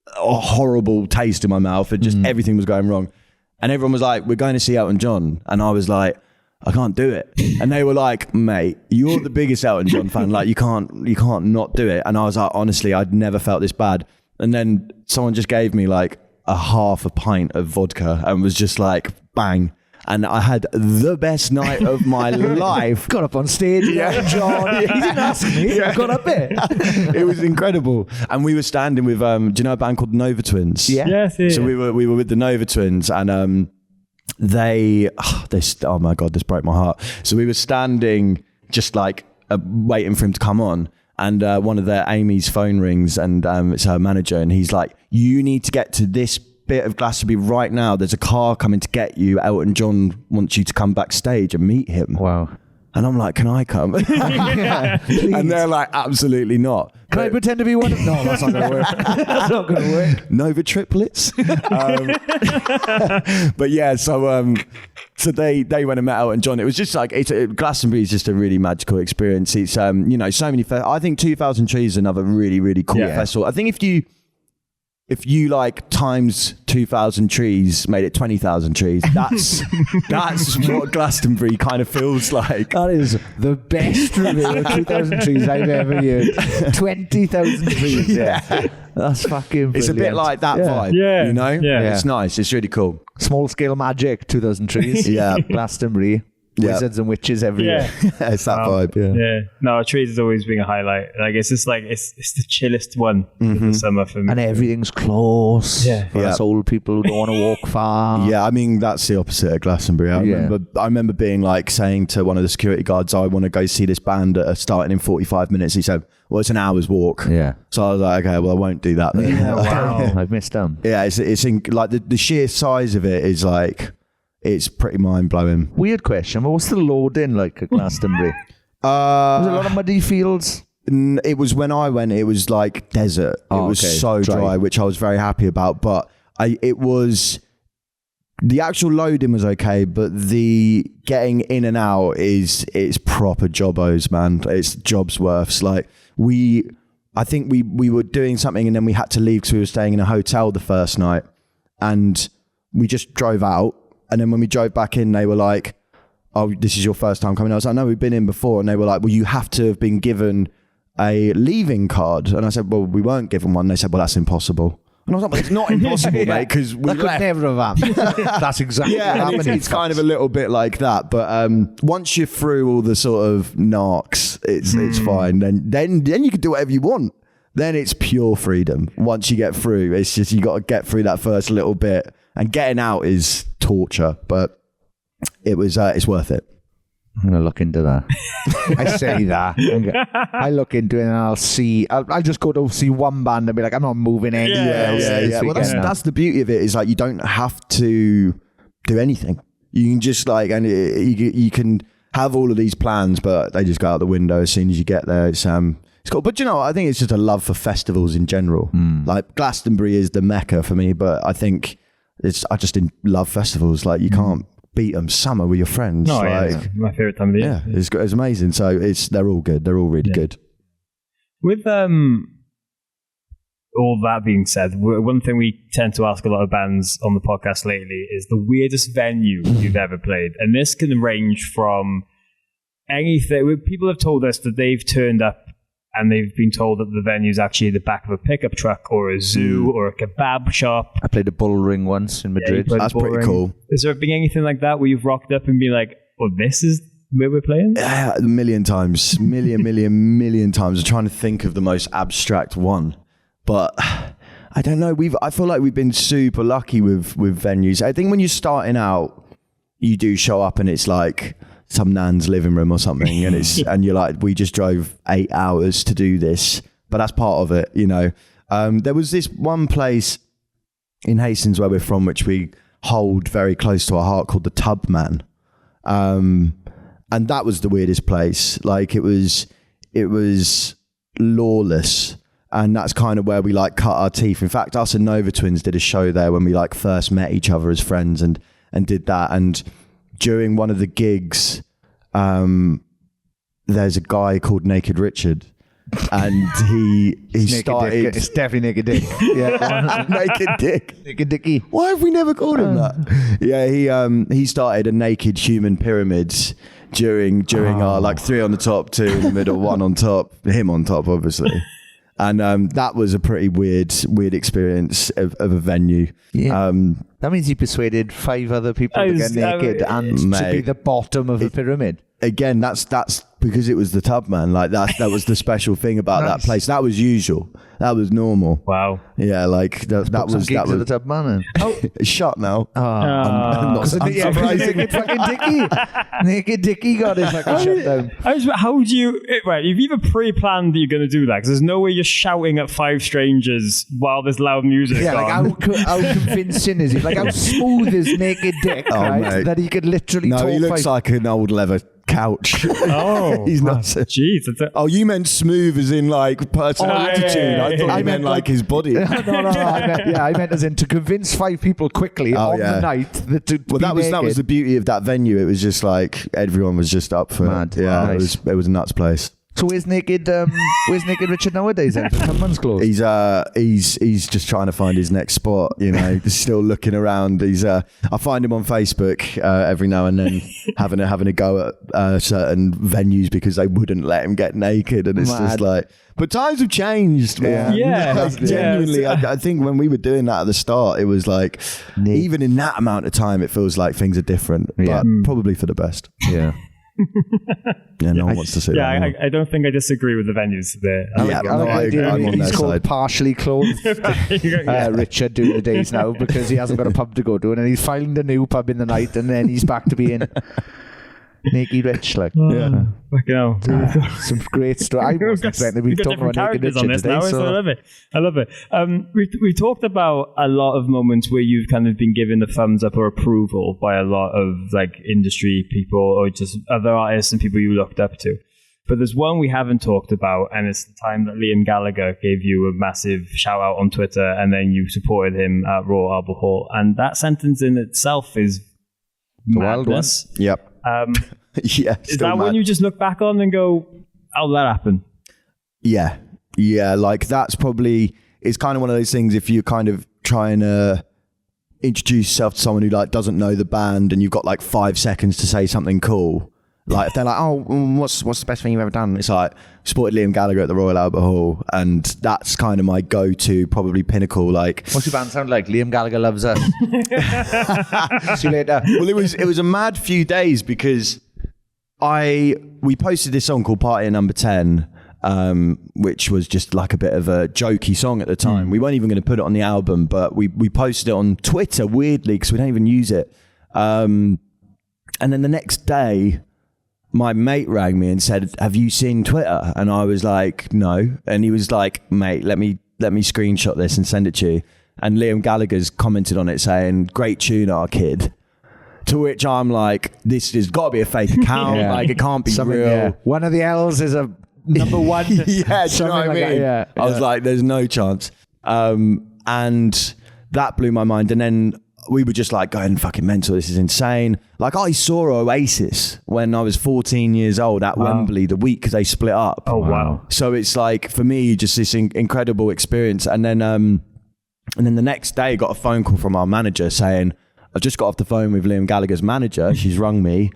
horrible taste in my mouth. And just everything was going wrong. And everyone was like, we're going to see Elton John. And I was like, I can't do it. And they were like, mate, you're the biggest Elton John fan. Like, you can't not do it. And I was like, honestly, I'd never felt this bad. And then someone just gave me like a half a pint of vodka and was just like, bang. And I had the best night of my life. Got up on stage, John. He didn't ask me. I got up there. It was incredible. And we were standing with, do you know a band called Nova Twins? Yeah. Yes, yeah. So we were with the Nova Twins, and oh my God, this broke my heart. So we were standing just like waiting for him to come on. And one of Amy's phone rings, and it's her manager, and he's like, "You need to get to this bit of Glastonbury right now. There's a car coming to get you. Elton John wants you to come backstage and meet him." Wow. And I'm like, "Can I come?" And they're like, "Absolutely not." Can I pretend to be one? No, that's not going to work. That's not going to work. Nova triplets. But yeah, so they went and met Elton John. It was just like, Glastonbury is just a really magical experience. It's so many. I think 2000 Trees is another really, really cool festival. I think if you like times 2,000 trees, made it 20,000 trees, that's what Glastonbury kind of feels like. That is the best review of 2,000 trees I've ever heard. 20,000 trees. Yeah. That's fucking brilliant. It's a bit like that vibe. Yeah. You know? Yeah. It's nice. It's really cool. Small scale magic, 2,000 trees. Yeah. Glastonbury. Wizards and witches everywhere. Yeah. It's that vibe. Yeah. No, Trees has always been a highlight. Like it's just like it's the chillest one of the summer for me. And everything's close. Yeah. For us old people who don't want to walk far. Yeah, I mean, that's the opposite of Glastonbury. I remember being like saying to one of the security guards, I want to go see this band that are starting in 45 minutes. He said, well, it's an hour's walk. Yeah. So I was like, okay, well, I won't do that then. Yeah, wow. I've missed them. Yeah, it's like the sheer size of it is like, it's pretty mind-blowing. Weird question, but what's the load-in like at Glastonbury? Was it a lot of muddy fields? It was when I went, it was like desert. It was so dry, which I was very happy about. But the actual loading was okay, but the getting in and out it's proper jobbos, man. It's jobs worths. Like I think we were doing something and then we had to leave because we were staying in a hotel the first night, and we just drove out. And then when we drove back in, they were like, "Oh, this is your first time coming." I was like, "No, we've been in before." And they were like, "Well, you have to have been given a leaving card." And I said, "Well, we weren't given one." They said, "Well, that's impossible." And I was like, "Well, it's not impossible, mate, because we could never have happened." That's exactly what happened. It's kind of a little bit like that. But once you're through all the sort of narcs, it's fine. Then you can do whatever you want. Then it's pure freedom. Once you get through, it's just you got to get through that first little bit. And getting out is torture, but it's worth it. I'm going to look into that. I say that. I look into it and I'll just go to see one band and be like, I'm not moving anywhere. Yeah. Well, that's the beauty of it, is like you don't have to do anything. You can just like, and you can have all of these plans, but they just go out the window as soon as you get there. It's cool. But you know, I think it's just a love for festivals in general. Like Glastonbury is the mecca for me, but I think I just love festivals. Like you can't beat them. Summer with your friends. No, my favorite time of the year. Yeah, it's amazing. So they're all good. They're all really good. With all that being said, one thing we tend to ask a lot of bands on the podcast lately is the weirdest venue you've ever played, and this can range from anything. People have told us that they've turned up and they've been told that the venue's actually the back of a pickup truck or a zoo or a kebab shop. I played a bull ring once in Madrid. That's pretty cool. Has there been anything like that where you've rocked up and been like, oh, this is where we're playing? Yeah, a million times. Million times. I'm trying to think of the most abstract one. But I don't know. I feel like we've been super lucky with venues. I think when you're starting out, you do show up and it's like some nan's living room or something, and and you're like, we just drove 8 hours to do this, but that's part of it, you know. There was this one place in Hastings where we're from, which we hold very close to our heart, called the Tubman, and that was the weirdest place. Like it was lawless, and that's kind of where we like cut our teeth. In fact, us and Nova Twins did a show there when we like first met each other as friends, and did that. And during one of the gigs, there's a guy called Naked Richard, and he started. It's definitely Naked Dick. Yeah, Naked Dick, Naked Dicky. Why have we never called him that? Yeah, he started a naked human pyramids during our like 3 on the top, 2 in the middle, 1 on top, him on top, obviously. And that was a pretty weird experience of a venue. Yeah. That means he persuaded 5 other people to get naked and to be the bottom of a pyramid. Again, that's because it was the Tub, man. Like that was the special thing about that place. That was usual. That was normal. Wow. Yeah, like that was the Tub, man. It's shut now. I'm not surprised. Naked Dickie got it fucking shut down. How would you... Right, you've either pre-planned that you're going to do that, because there's no way you're shouting at 5 strangers while there's loud music on. Like how convincing is he? Like how smooth is Naked Dick, right? Mate. That he could literally No, talk he looks like an old leather couch. Oh. He's not. Jeez. Oh, you meant smooth as in like personal attitude. I thought you meant like his body. No. I meant as in to convince 5 people quickly the night that to be that was the beauty of that venue. It was just like everyone was just up for Mad. it. Yeah, Nice. it was a nuts place. So where's Naked Richard nowadays then? The Tubman's closed. He's just trying to find his next spot, you know. He's still looking around. I find him on Facebook every now and then having a go at certain venues because they wouldn't let him get naked, and it's just like, but times have changed, man. Yeah. Like, genuinely, I think when we were doing that at the start, it was like, even in that amount of time, it feels like things are different, but probably for the best. Yeah. Yeah, no one wants to see that. Yeah, I don't think I disagree with the venues there. I'm on he's their called side. Partially Clothed Richard doing the days now because he hasn't got a pub to go to, and then he's found a new pub in the night, and then he's back to being Naked Rich. Like, Fucking hell. some great story. I wasn't expecting to be talking about Naked Richard on this today. now, so I love it. We talked about a lot of moments where you've kind of been given the thumbs up or approval by a lot of like industry people or just other artists and people you looked up to. But there's one we haven't talked about, and it's the time that Liam Gallagher gave you a massive shout out on Twitter, and then you supported him at Royal Albert Hall. And that sentence in itself is madness. Yep. Yeah. Is that when you just look back on and go, how did that happen? Yeah. Like that's probably, it's kind of one of those things if you're kind of trying to introduce yourself to someone who like doesn't know the band and you've got like 5 seconds to say something cool. Like if they're like, oh, what's the best thing you've ever done? It's like, supported Liam Gallagher at the Royal Albert Hall, and that's kind of my go-to, probably pinnacle. Like, what's your band sound like? Liam Gallagher loves us. See you later. Well, it was a mad few days because we posted this song called Party at Number 10, which was just like a bit of a jokey song at the time. We weren't even going to put it on the album, but we posted it on Twitter weirdly because we don't even use it. And then the next day, my mate rang me and said, have you seen Twitter? And I was like, no. And he was like, mate, let me screenshot this and send it to you. And Liam Gallagher's commented on it saying, great tune, our kid. To which I'm like, this has got to be a fake account. Like, it can't be real. Yeah. One of the L's is a number one. Yeah, do you know what I mean? I was like, there's no chance. And that blew my mind. And then we were just like going fucking mental. This is insane. Like I saw Oasis when I was 14 years old at Wembley the week they split up. Oh, wow. So it's like, for me, just this incredible experience. And then the next day got a phone call from our manager saying, I've just got off the phone with Liam Gallagher's manager. She's rung me.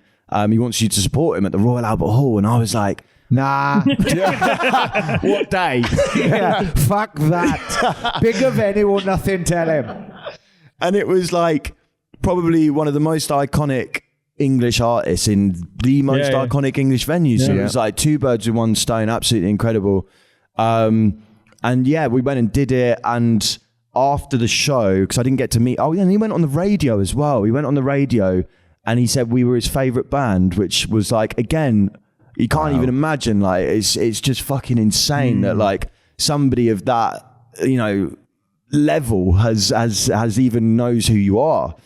He wants you to support him at the Royal Albert Hall. And I was like, nah. What day? Fuck that. Bigger venue or nothing, tell him. And it was like probably one of the most iconic English artists in the most iconic English venues. So it was like 2 birds with 1 stone, absolutely incredible. And yeah, we went and did it. And after the show, because I didn't get to meet, and he went on the radio as well. He went on the radio and he said we were his favorite band, which was like, again, you can't even imagine. Like, it's just fucking insane that like somebody of that, you know, level has even knows who you are.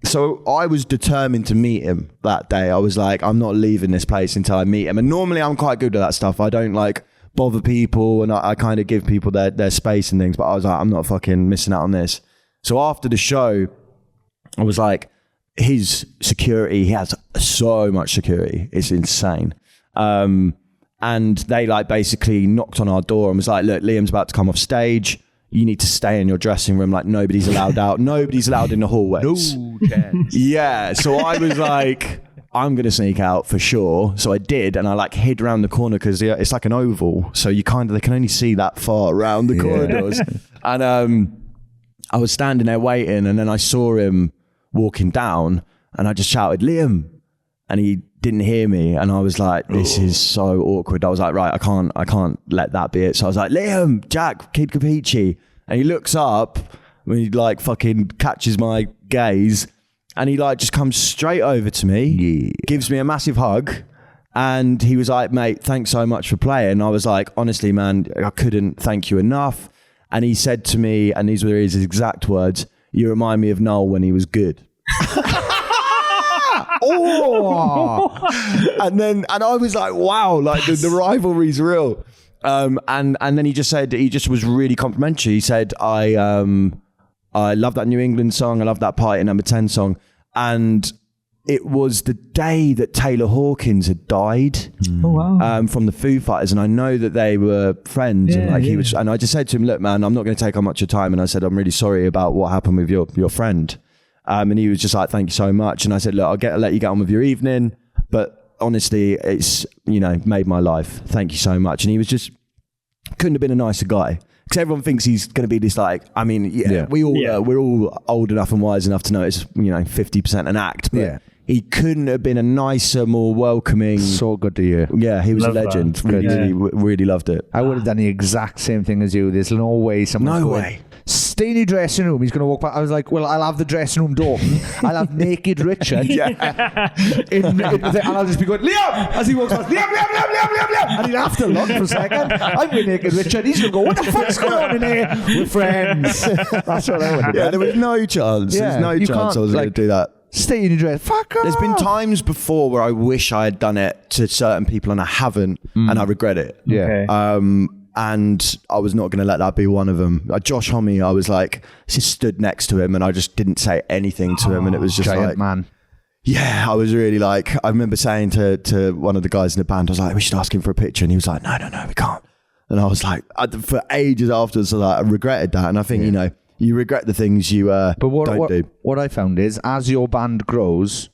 So I was determined to meet him that day. I was like, I'm not leaving this place until I meet him. And normally I'm quite good at that stuff. I don't like bother people, and I kind of give people their space and things, but I was like, I'm not fucking missing out on this. So after the show, I was like, his security, he has so much security, it's insane. And they like basically knocked on our door and was like, look, Liam's about to come off stage. You need to stay in your dressing room. Like, nobody's allowed out. Nobody's allowed in the hallways. No chance. Yeah. So I was like, I'm going to sneak out for sure. So I did, and I like hid around the corner because it's like an oval. So they can only see that far around the corridors. And I was standing there waiting, and then I saw him walking down, and I just shouted, Liam. And he didn't hear me, and I was like, this is so awkward. I was like, right, I can't let that be it. So I was like, Liam, Jack, Kid Kapichi. And he looks up when he like fucking catches my gaze, and he like just comes straight over to me, gives me a massive hug, and he was like, mate, thanks so much for playing. And I was like, honestly, man, I couldn't thank you enough. And he said to me, and these were his exact words, you remind me of Noel when he was good. And I was like, wow, like the rivalry's real. And then he just said, he just was really complimentary. He said, I love that New England song. I love that Party Number 10 song. And it was the day that Taylor Hawkins had died. Oh, wow. From the Foo Fighters. And I know that they were friends. Yeah, and like yeah. he was, and I just said to him, look, man, I'm not going to take up much of your time. And I said, I'm really sorry about what happened with your friend. And he was just like, thank you so much. And I said, look, I'll let you get on with your evening. But honestly, it's, made my life. Thank you so much. And he was just, couldn't have been a nicer guy. Because everyone thinks he's going to be this like, I mean, we're all old enough and wise enough to know it's, 50% an act. But he couldn't have been a nicer, more welcoming. So good to hear. Yeah, he was a legend. That. Really loved it. I would have done the exact same thing as you. There's no way someone's going, stay in your dressing room. He's going to walk back. I was like, well, I'll have the dressing room door open. I'll have naked Richard. And I'll just be going, Liam! As he walks past, Liam! And he'd have to look for a second. I'm with naked Richard. He's going to go, what the fuck's going on in here? We're friends. That's what I would have done. Yeah, there was no chance. Yeah, There's no chance I was going to do that. Stay in your dress. Fuck off. There's been times before where I wish I had done it to certain people and I haven't, and I regret it. Yeah. Okay. And I was not going to let that be one of them. Josh Homme, I was like, just stood next to him and I just didn't say anything to him. And it was just giant like, man. Yeah, I was really like, I remember saying to one of the guys in the band, I was like, we should ask him for a picture. And he was like, no, we can't. And I was like, for ages afterwards, I regretted that. And I think, you regret the things you don't do. What I found is, as your band grows,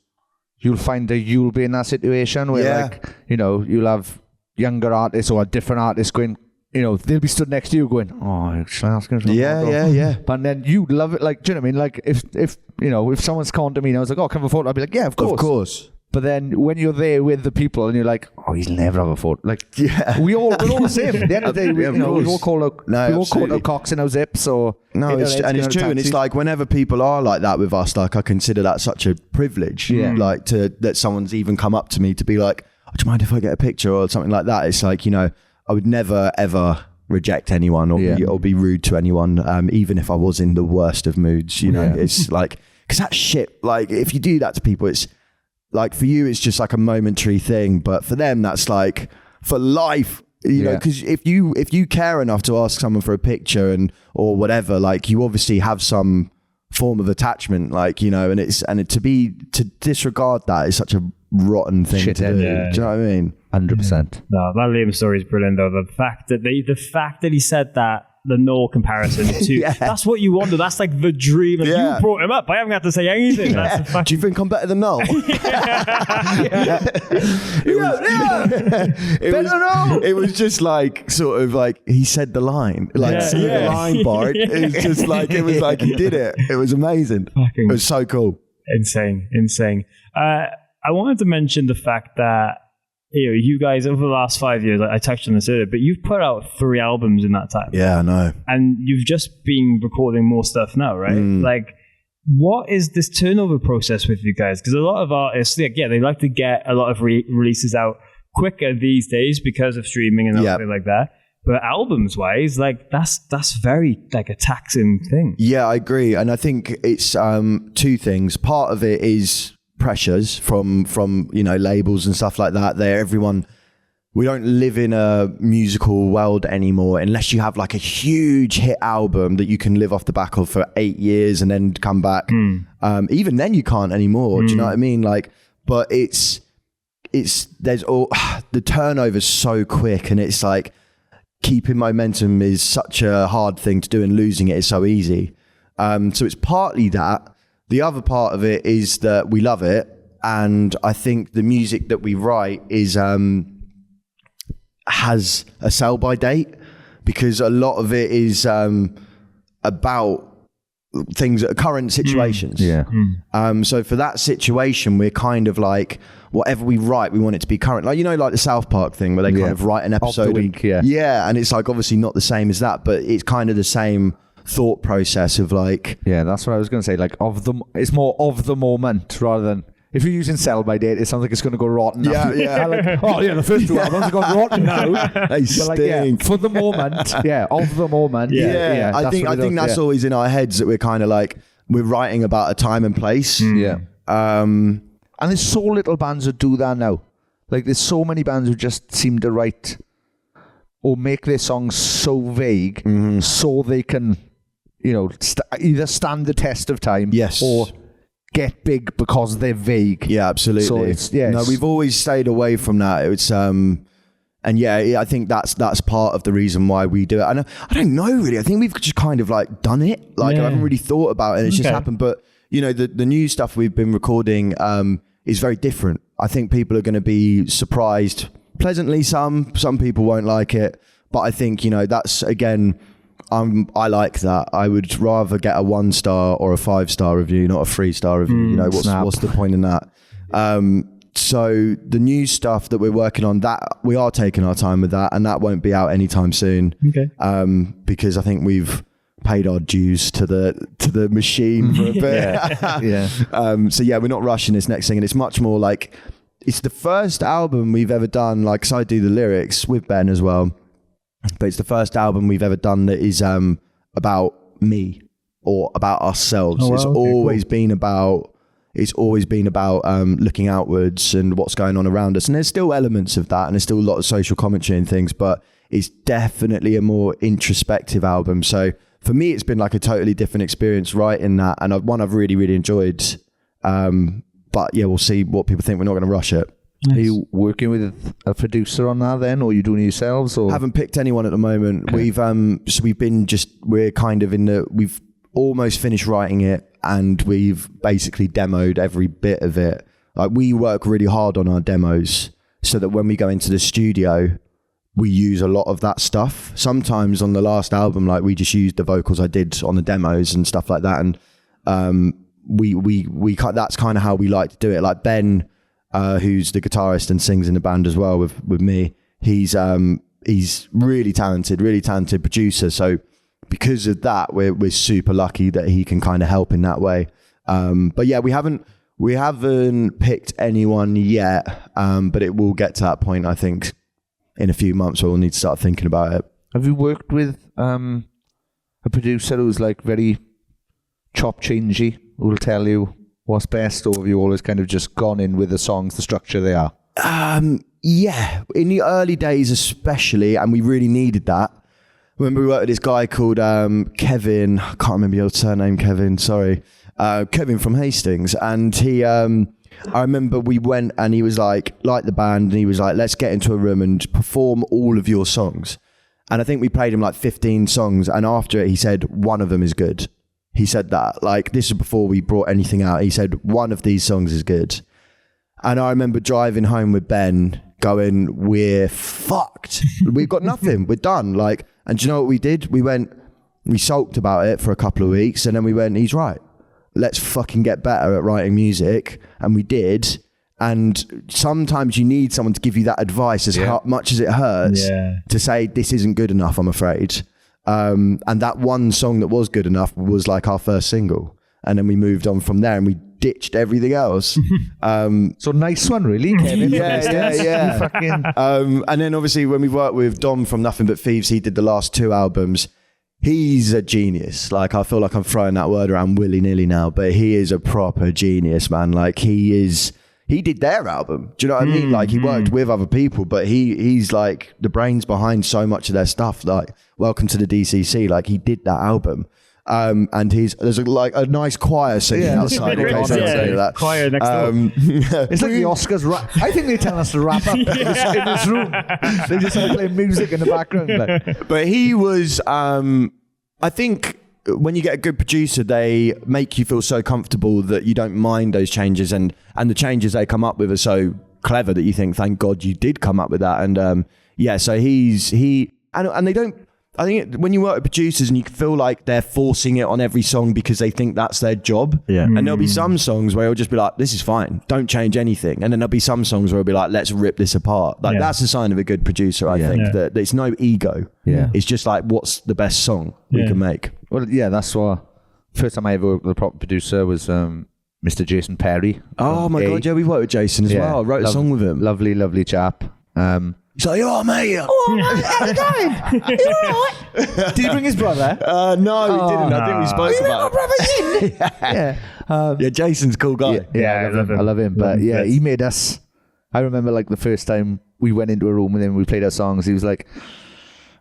you'll find that you'll be in that situation where, you'll have younger artists or different artists going, they'll be stood next to you going, oh, should I ask him? Yeah. But then you'd love it. Like, do you know what I mean? Like, if someone's calling to me and I was like, oh, can I have a photo? I'd be like, yeah, of course. Of course. But then when you're there with the people and you're like, oh, he'll never have a photo. Like, we're all the same. At the end of the day, we all call our cocks in our zips. So it's true. And it's like whenever people are like that with us, like I consider that such a privilege. Yeah. Like that someone's even come up to me to be like, oh, do you mind if I get a picture or something like that? It's like, I would never ever reject anyone or be rude to anyone, even if I was in the worst of moods. It's like, because that shit. Like if you do that to people, it's like for you, it's just like a momentary thing, but for them, that's like for life. Because if you care enough to ask someone for a picture or whatever, like you obviously have some form of attachment, like and to disregard that is such a rotten thing to do. Do you know what I mean? 100%. No, that Liam story is brilliant though. The fact that he said that, the no comparison to that's what you wanted. That's like the dream. And you brought him up. I haven't got to say anything. That's the do you think I'm better than Noel? It was just like sort of like he said the line, like the line Bart. It was just like it was like he did it. It was amazing. It was so cool. Insane. I wanted to mention the fact that you guys over the last 5 years, I touched on this earlier, but you've put out 3 albums in that time. Yeah, I know. And you've just been recording more stuff now, right? Like, what is this turnover process with you guys? Because a lot of artists, they like to get a lot of releases out quicker these days because of streaming and everything like that. But albums wise, like that's very like a taxing thing. Yeah, I agree. And I think it's 2 things. Part of it is pressures from labels and stuff like that. We don't live in a musical world anymore unless you have like a huge hit album that you can live off the back of for 8 years and then come back. Even then you can't anymore. Do you know what I mean? Like, but the turnover's so quick, and it's like keeping momentum is such a hard thing to do, and losing it is so easy. So it's partly that. The other part of it is that we love it, and I think the music that we write is has a sell-by date, because a lot of it is about things, current situations. So for that situation, we're kind of like, whatever we write, we want it to be current. Like, you know, like the South Park thing where they kind of write an episode of the week, and it's like obviously not the same as that, but it's kind of the same thought process of like, that's what I was going to say. Like it's more of the moment rather than. If you're using sell by date, it sounds like it's going to go rotten. Like, the first 2 albums have gone rotten now. They stink. For the moment, of the moment. I think that's always in our heads, that we're kind of like, we're writing about a time and place. And there's so little bands that do that now. Like, there's so many bands who just seem to write or make their songs so vague so they can, either stand the test of time or get big because they're vague. Yeah, absolutely. So no, we've always stayed away from that. It's I think that's part of the reason why we do it. And I don't know really. I think we've just kind of like done it. Like I haven't really thought about it. It's just happened. But the new stuff we've been recording is very different. I think people are going to be surprised pleasantly. Some people won't like it, but I think that's again. I like that. I would rather get a 1-star or a 5-star review, not a 3-star review. What's the point in that? So the new stuff that we're working on, that we are taking our time with that, and that won't be out anytime soon. Because I think we've paid our dues to the machine for a bit. So we're not rushing this next thing, and it's much more like, it's the first album we've ever done. Like, 'cause I do the lyrics with Ben as well. But it's the first album we've ever done that is about me or about ourselves. It's always been about looking outwards and what's going on around us. And there's still elements of that, and there's still a lot of social commentary and things, but it's definitely a more introspective album. So for me, it's been like a totally different experience writing that, and one I've really, really enjoyed. But we'll see what people think. We're not going to rush it. Are you working with a producer on that then, or are you doing it yourselves? Or haven't picked anyone at the moment. Okay. We've almost finished writing it, and we've basically demoed every bit of it. Like, we work really hard on our demos so that when we go into the studio, we use a lot of that stuff. Sometimes on the last album, like, we just used the vocals I did on the demos and stuff like that, and that's kind of how we like to do it. Like Ben, who's the guitarist and sings in the band as well with me. He's really talented producer. So because of that, we're super lucky that he can kind of help in that way. But we haven't picked anyone yet. But it will get to that point, I think, in a few months where we'll need to start thinking about it. Have you worked with a producer who's like very chop changey, who will tell you what's best, or have you always kind of just gone in with the songs, the structure they are? In the early days especially, and we really needed that. Remember, we worked with this guy called Kevin. I can't remember your surname, Kevin. Sorry, Kevin from Hastings, and he. I remember we went, and he was like the band, and he was like, "Let's get into a room and perform all of your songs." And I think we played him like 15 songs, and after it, he said one of them is good. He said that, like, this is before we brought anything out. He said, one of these songs is good. And I remember driving home with Ben going, we're fucked. We've got nothing. We're done. Like, and do you know what we did? We sulked about it for a couple of weeks, and then we went, he's right. Let's fucking get better at writing music. And we did. And sometimes you need someone to give you that advice, as much as it hurts, to say, this isn't good enough, I'm afraid. And that one song that was good enough was like our first single, and then we moved on from there, and we ditched everything else. So nice one, really, Kevin. Yeah. And then obviously when we worked with Dom from Nothing But Thieves, he did the last 2 albums. He's a genius. Like, I feel like I'm throwing that word around willy-nilly now, but he is a proper genius, man. Like, he did their album. Do you know what I mean? Like, he worked with other people, but he's like the brains behind so much of their stuff. Like, Welcome to the DCC. Like, he did that album. And there's a nice choir singing outside. Choir next door. It's like the Oscars. I think they tell us to wrap up in this room. They just play music in the background. But he was, I think when you get a good producer, they make you feel so comfortable that you don't mind those changes, and the changes they come up with are so clever that you think, thank God you did come up with that. And so and they don't. I think when you work with producers and you feel like they're forcing it on every song because they think that's their job. Yeah. And there'll be some songs where it'll just be like, this is fine, don't change anything. And then there'll be some songs where it'll be like, let's rip this apart. Like that's a sign of a good producer, I think, that it's no ego. Yeah. It's just like, what's the best song we can make? Well, yeah, that's what. First time I ever worked with a proper producer was Mr. Jason Perry. Oh my God, yeah, we worked with Jason as well. I wrote a song with him. Lovely chap. He's like, oh mate, how's it going? You all right? Did he bring his brother? No, he didn't. I think we spoke about it. Yeah, Jason's a cool guy. Yeah, I love him. But yeah, he made us. I remember like the first time we went into a room with him, we played our songs. He was like,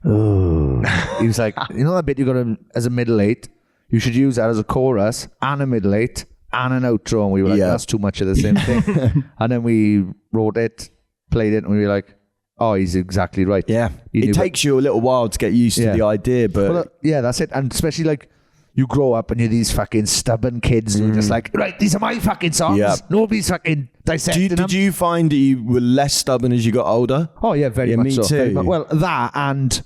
oh, he was like, you know that bit you got as a middle eight? You should use that as a chorus and a middle eight and an outro. And we were like, that's too much of the same thing. And then we wrote it, played it, and we were like, oh, he's exactly right. Yeah. It takes you a little while to get used to the idea, but... Well, that's it. And especially like, you grow up and you're these fucking stubborn kids who are just like, right, these are my fucking songs. Yeah. Nobody's fucking dissecting them. Did you find that you were less stubborn as you got older? Oh, yeah, very much me so. too. Well, that and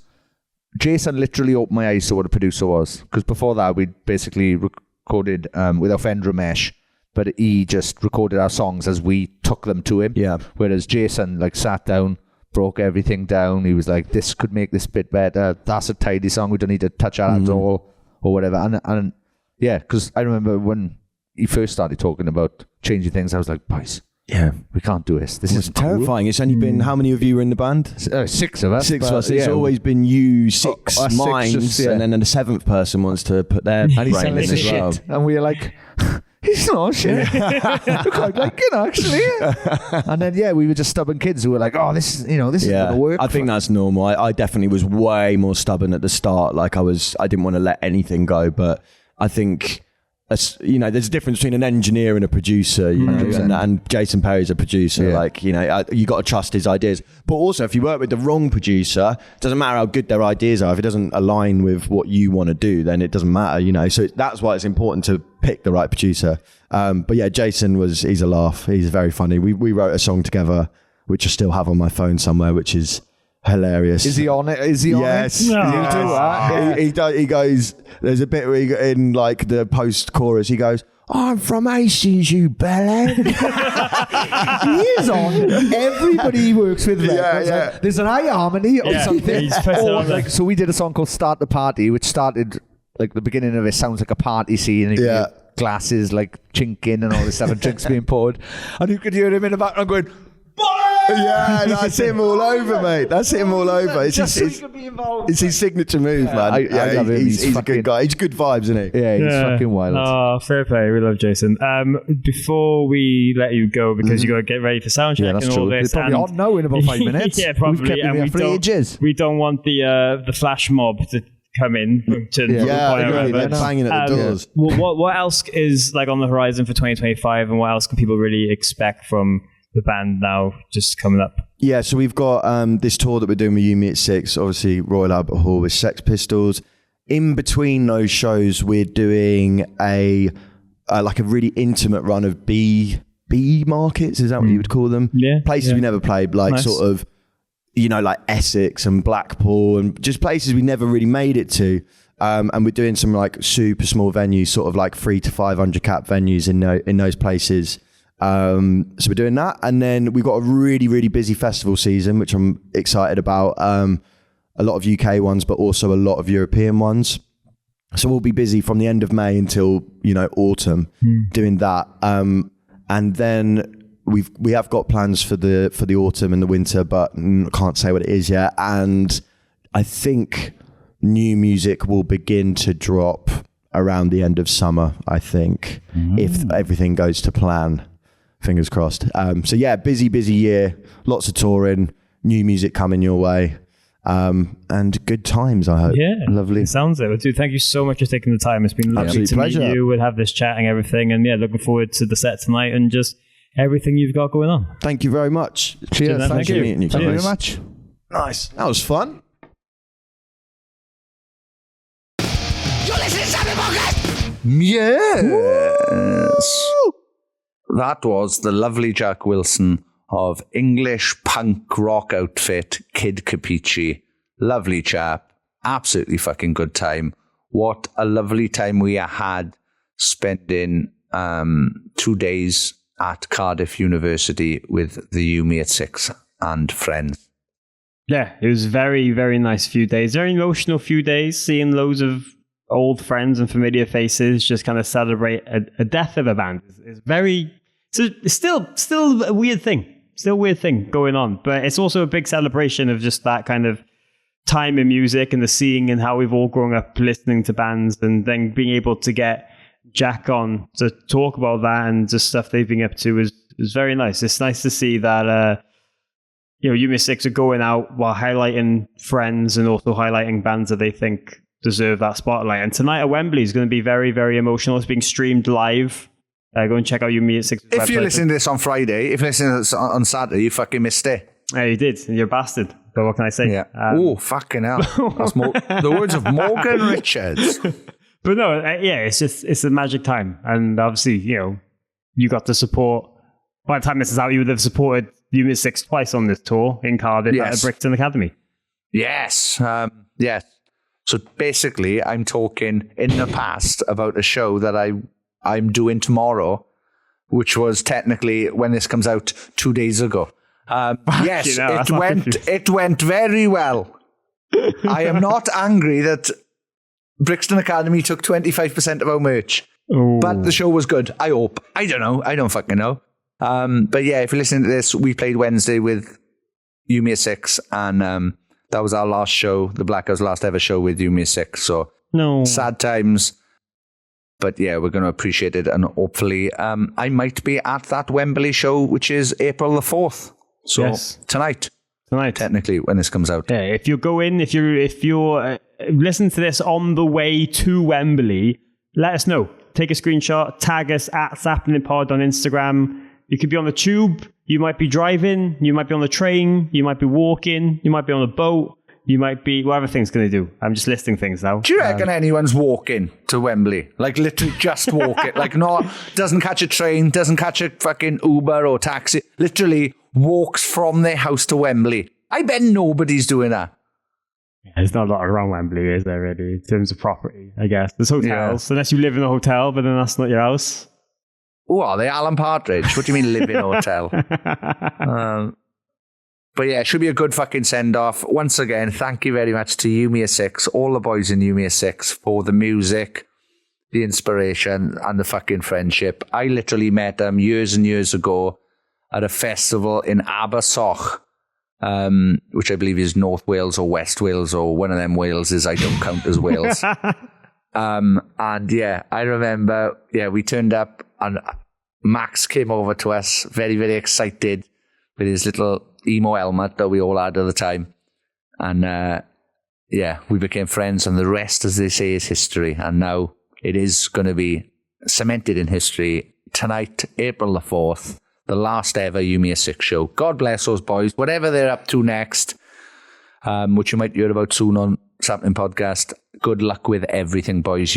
Jason literally opened my eyes to what a producer was. Because before that, we basically recorded with our friend Ramesh, but he just recorded our songs as we took them to him. Yeah. Whereas Jason like sat down, broke everything down. He was like, this could make this bit better. That's a tidy song. We don't need to touch that at all or whatever. And yeah, because I remember when he first started talking about changing things, I was like, boys, we can't do this. This is terrifying. It's only been, how many of you were in the band? 6 of us. 6 of us. It's always been you, 6 minds, and then the 7th person wants to put their brain in as well. And we were like... He's not shit. We're quite like it, actually. And then, we were just stubborn kids who were like, oh, this is going to work. I think that's normal. I definitely was way more stubborn at the start. Like I didn't want to let anything go, but I think, there's a difference between an engineer and a producer, and Jason Perry's a producer. Like, you got to trust his ideas. But also, if you work with the wrong producer, it doesn't matter how good their ideas are. If it doesn't align with what you want to do, then it doesn't matter, So that's why it's important to pick the right producer. But yeah, Jason he's a laugh. He's very funny. We wrote a song together, which I still have on my phone somewhere, which is hilarious. Is he on it? Is he on it? Yes. He does. He goes, there's a bit where in like the post-chorus, he goes, I'm from Hastings, you bellend. He is on. Everybody he works with. Like, there's an high harmony or something. So we did a song called Start the Party, which started like the beginning of it sounds like a party scene. And glasses like chinking and all this stuff and drinks being poured. And you could hear him in the background going, yeah, that's him all over, mate. That's him all over. It's his signature move, man. I love him. He's a good guy. He's good vibes, isn't he? Yeah, he's fucking wild. Oh, fair play. We love Jason. Before we let you go, because you got to get ready for sound check and all this. They're probably on now in about 5 minutes. Yeah, probably. We've kept him here for ages. We don't want the flash mob to come in to banging at the doors. What else is like on the horizon for 2025, and what else can people really expect from the band now just coming up? Yeah, so we've got this tour that we're doing with You Me at 6, obviously Royal Albert Hall with Sex Pistols. In between those shows, we're doing a really intimate run of B markets. Is that what you would call them? Yeah, places we never played, like nice. Sort of, like Essex and Blackpool, and just places we never really made it to. And we're doing some like super small venues, sort of like 300 to 500 cap venues in those places. So we're doing that, and then we've got a really, really busy festival season, which I'm excited about. A lot of UK ones, but also a lot of European ones. So we'll be busy from the end of May until autumn doing that. And then we have got plans for the autumn and the winter, but I can't say what it is yet. And I think new music will begin to drop around the end of summer, I think, if everything goes to plan. Fingers crossed. So yeah, busy year, lots of touring, new music coming your way, and good times, I hope. Yeah, lovely. It sounds it. Well, dude, thank you so much for taking the time. It's been lovely to meet you. We'll have this chat and everything, and yeah, looking forward to the set tonight and just everything you've got going on. Thank you very much. Cheers. Thank you. Meeting you. Thank you very much. Nice. That was fun. You're Yes. That was the lovely Jack Wilson of English punk rock outfit Kid Kapichi. Lovely chap. Absolutely fucking good time. What a lovely time we had spending 2 days at Cardiff University with the Umi at 6 and friends. Yeah, it was very, very nice few days. Very emotional few days, seeing loads of old friends and familiar faces just kind of celebrate a death of a band. It's still a weird thing. Still a weird thing going on. But it's also a big celebration of just that kind of time in music and the seeing and how we've all grown up listening to bands, and then being able to get Jack on to talk about that and just stuff they've been up to is very nice. It's nice to see that Umi 6 are going out while highlighting friends and also highlighting bands that they think deserve that spotlight. And tonight at Wembley is going to be very, very emotional. It's being streamed live. Go and check out Umi at 6. If you're listening to this on Friday, if you're listening to this on Saturday, you fucking missed it. Yeah, you did. You're a bastard. But what can I say? Yeah. Fucking hell. That's the words of Morgan Richards. But no, it's a magic time. And obviously, you got to support. By the time this is out, you would have supported Umi 6 twice on this tour in Cardiff at Brixton Academy. Yes. Yes. So basically, I'm talking in the past about a show that I'm doing tomorrow, which was technically, when this comes out, 2 days ago. Yes, it went very well. I am not angry that Brixton Academy took 25% of our merch, but the show was good. I hope. I don't know. I don't fucking know. But yeah, if you're listening to this, we played Wednesday with Umi 6, and that was our last show, the Blackouts' last ever show with Umi 6. So sad times. But yeah, we're going to appreciate it, and hopefully I might be at that Wembley show, which is April the 4th. So tonight, technically, when this comes out. Yeah, if you're listening to this on the way to Wembley, let us know. Take a screenshot, tag us at Sappenin Pod on Instagram. You could be on the tube, you might be driving, you might be on the train, you might be walking, you might be on a boat, you might be whatever thing's going to do. I'm just listing things now. Do you reckon anyone's walking to Wembley? Like literally just walking? Like doesn't catch a train, doesn't catch a fucking Uber or taxi, literally walks from their house to Wembley. I bet nobody's doing that. Yeah, there's not a lot around Wembley, is there, really, in terms of property, I guess. There's hotels, unless you live in a hotel, but then that's not your house. Oh, are they Alan Partridge? What do you mean live in a hotel? But yeah, it should be a good fucking send-off. Once again, thank you very much to Umi 6, all the boys in Umi 6, for the music, the inspiration, and the fucking friendship. I literally met them years and years ago at a festival in Abersoch, which I believe is North Wales or West Wales, or one of them Waleses I don't count as Wales. And yeah, I remember, we turned up and Max came over to us, very, very excited, with his little emo helmet that we all had at the time. And we became friends, and the rest, as they say, is history. And now it is going to be cemented in history. Tonight, April the 4th, the last ever Umi 6 show. God bless those boys, whatever they're up to next, which you might hear about soon on Sappenin Podcast. Good luck with everything, boys.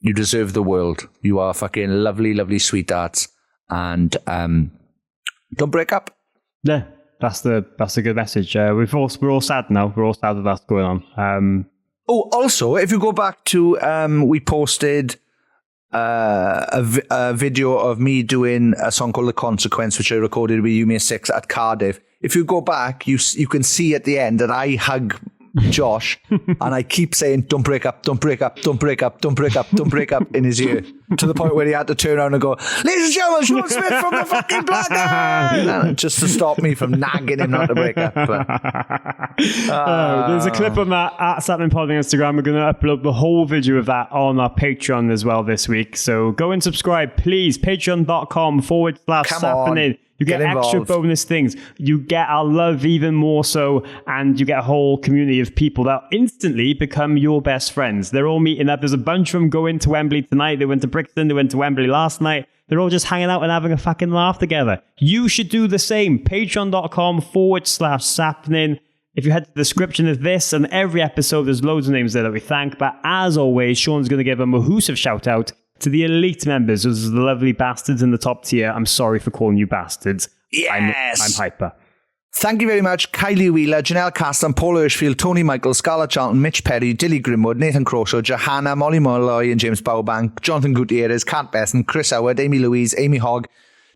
You deserve the world. You are fucking lovely, lovely sweethearts. And don't break up. Yeah, that's a good message. We're all sad now. We're all sad that that's going on. Also, if you go back to, we posted a video of me doing a song called The Consequence, which I recorded with Umi 6 at Cardiff. If you go back, you can see at the end that I hug Josh and I keep saying, don't break up, don't break up, don't break up, don't break up, don't break up in his ear, to the point where he had to turn around and go, ladies and gentlemen, Sean Smith from the fucking Blackouts, just to stop me from nagging him not to break up. There's a clip on that at Sappenin Pod on Instagram. We're going to upload the whole video of that on our Patreon as well this week, so go and subscribe, please. Patreon.com/Sappenin. You get extra bonus things. You get our love even more so, and you get a whole community of people that instantly become your best friends. They're all meeting up. There's a bunch of them going to Wembley tonight. They went to Brixton. They went to Wembley last night. They're all just hanging out and having a fucking laugh together. You should do the same. Patreon.com/Sappenin. If you head to the description of this and every episode, there's loads of names there that we thank. But as always, Sean's going to give a mahoosive shout out to the elite members. Those are the lovely bastards in the top tier. I'm sorry for calling you bastards. Yes. I'm hyper. Thank you very much, Kylie Wheeler, Janelle Caston, Paul Hirschfield, Tony Michael, Scarlett Charlton, Mitch Perry, Dilly Grimwood, Nathan Croshaw, Johanna, Molly Molloy and James Bowbank, Jonathan Gutierrez, Kat Besson, Chris Howard, Amy Louise, Amy Hogg,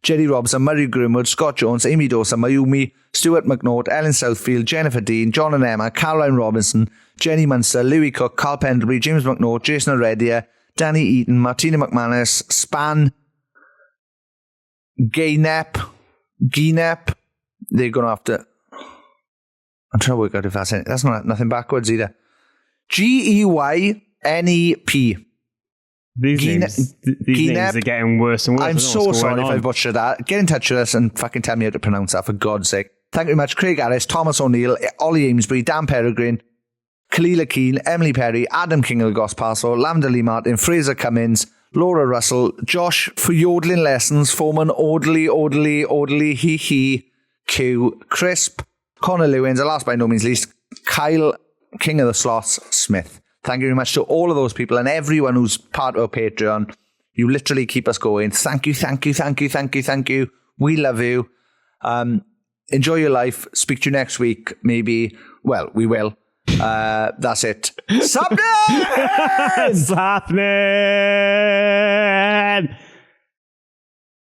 Jerry Robson, Murray Grimwood, Scott Jones, Amy Dosa, Mayumi, Stuart McNaught, Ellen Southfield, Jennifer Dean, John and Emma, Caroline Robinson, Jenny Munster, Louis Cook, Carl Pendlebury, James McNaught, Jason Heredia, Danny Eaton, Martina McManus, Span, Gaynep. They're going to have to... I'm trying to work out if that's it. That's not nothing backwards either. Geynep. These names are getting worse and worse. I'm so sorry if I butchered that. Get in touch with us and fucking tell me how to pronounce that, for God's sake. Thank you very much, Craig Harris, Thomas O'Neill, Ollie Amesbury, Dan Peregrine, Kalila Keane, Emily Perry, Adam King of the Gospel, Lambda Lee Martin, Fraser Cummins, Laura Russell, Josh for yodeling lessons, Foreman, Audley, He, Q, Crisp, Connor Lewins, and last but no means least, Kyle, King of the Sloths, Smith. Thank you very much to all of those people and everyone who's part of our Patreon. You literally keep us going. Thank you. We love you. Enjoy your life. Speak to you next week. Maybe. Well, we will. That's it. Sappenin!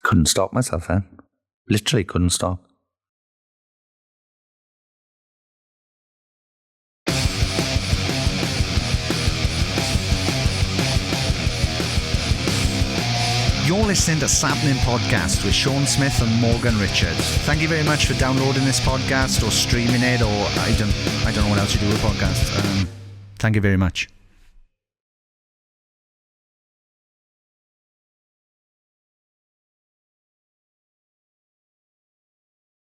Couldn't stop myself then. Literally couldn't stop. You're listening to Sappenin Podcast with Sean Smith and Morgan Richards. Thank you very much for downloading this podcast or streaming it, or I don't know what else you do with podcasts. Thank you very much.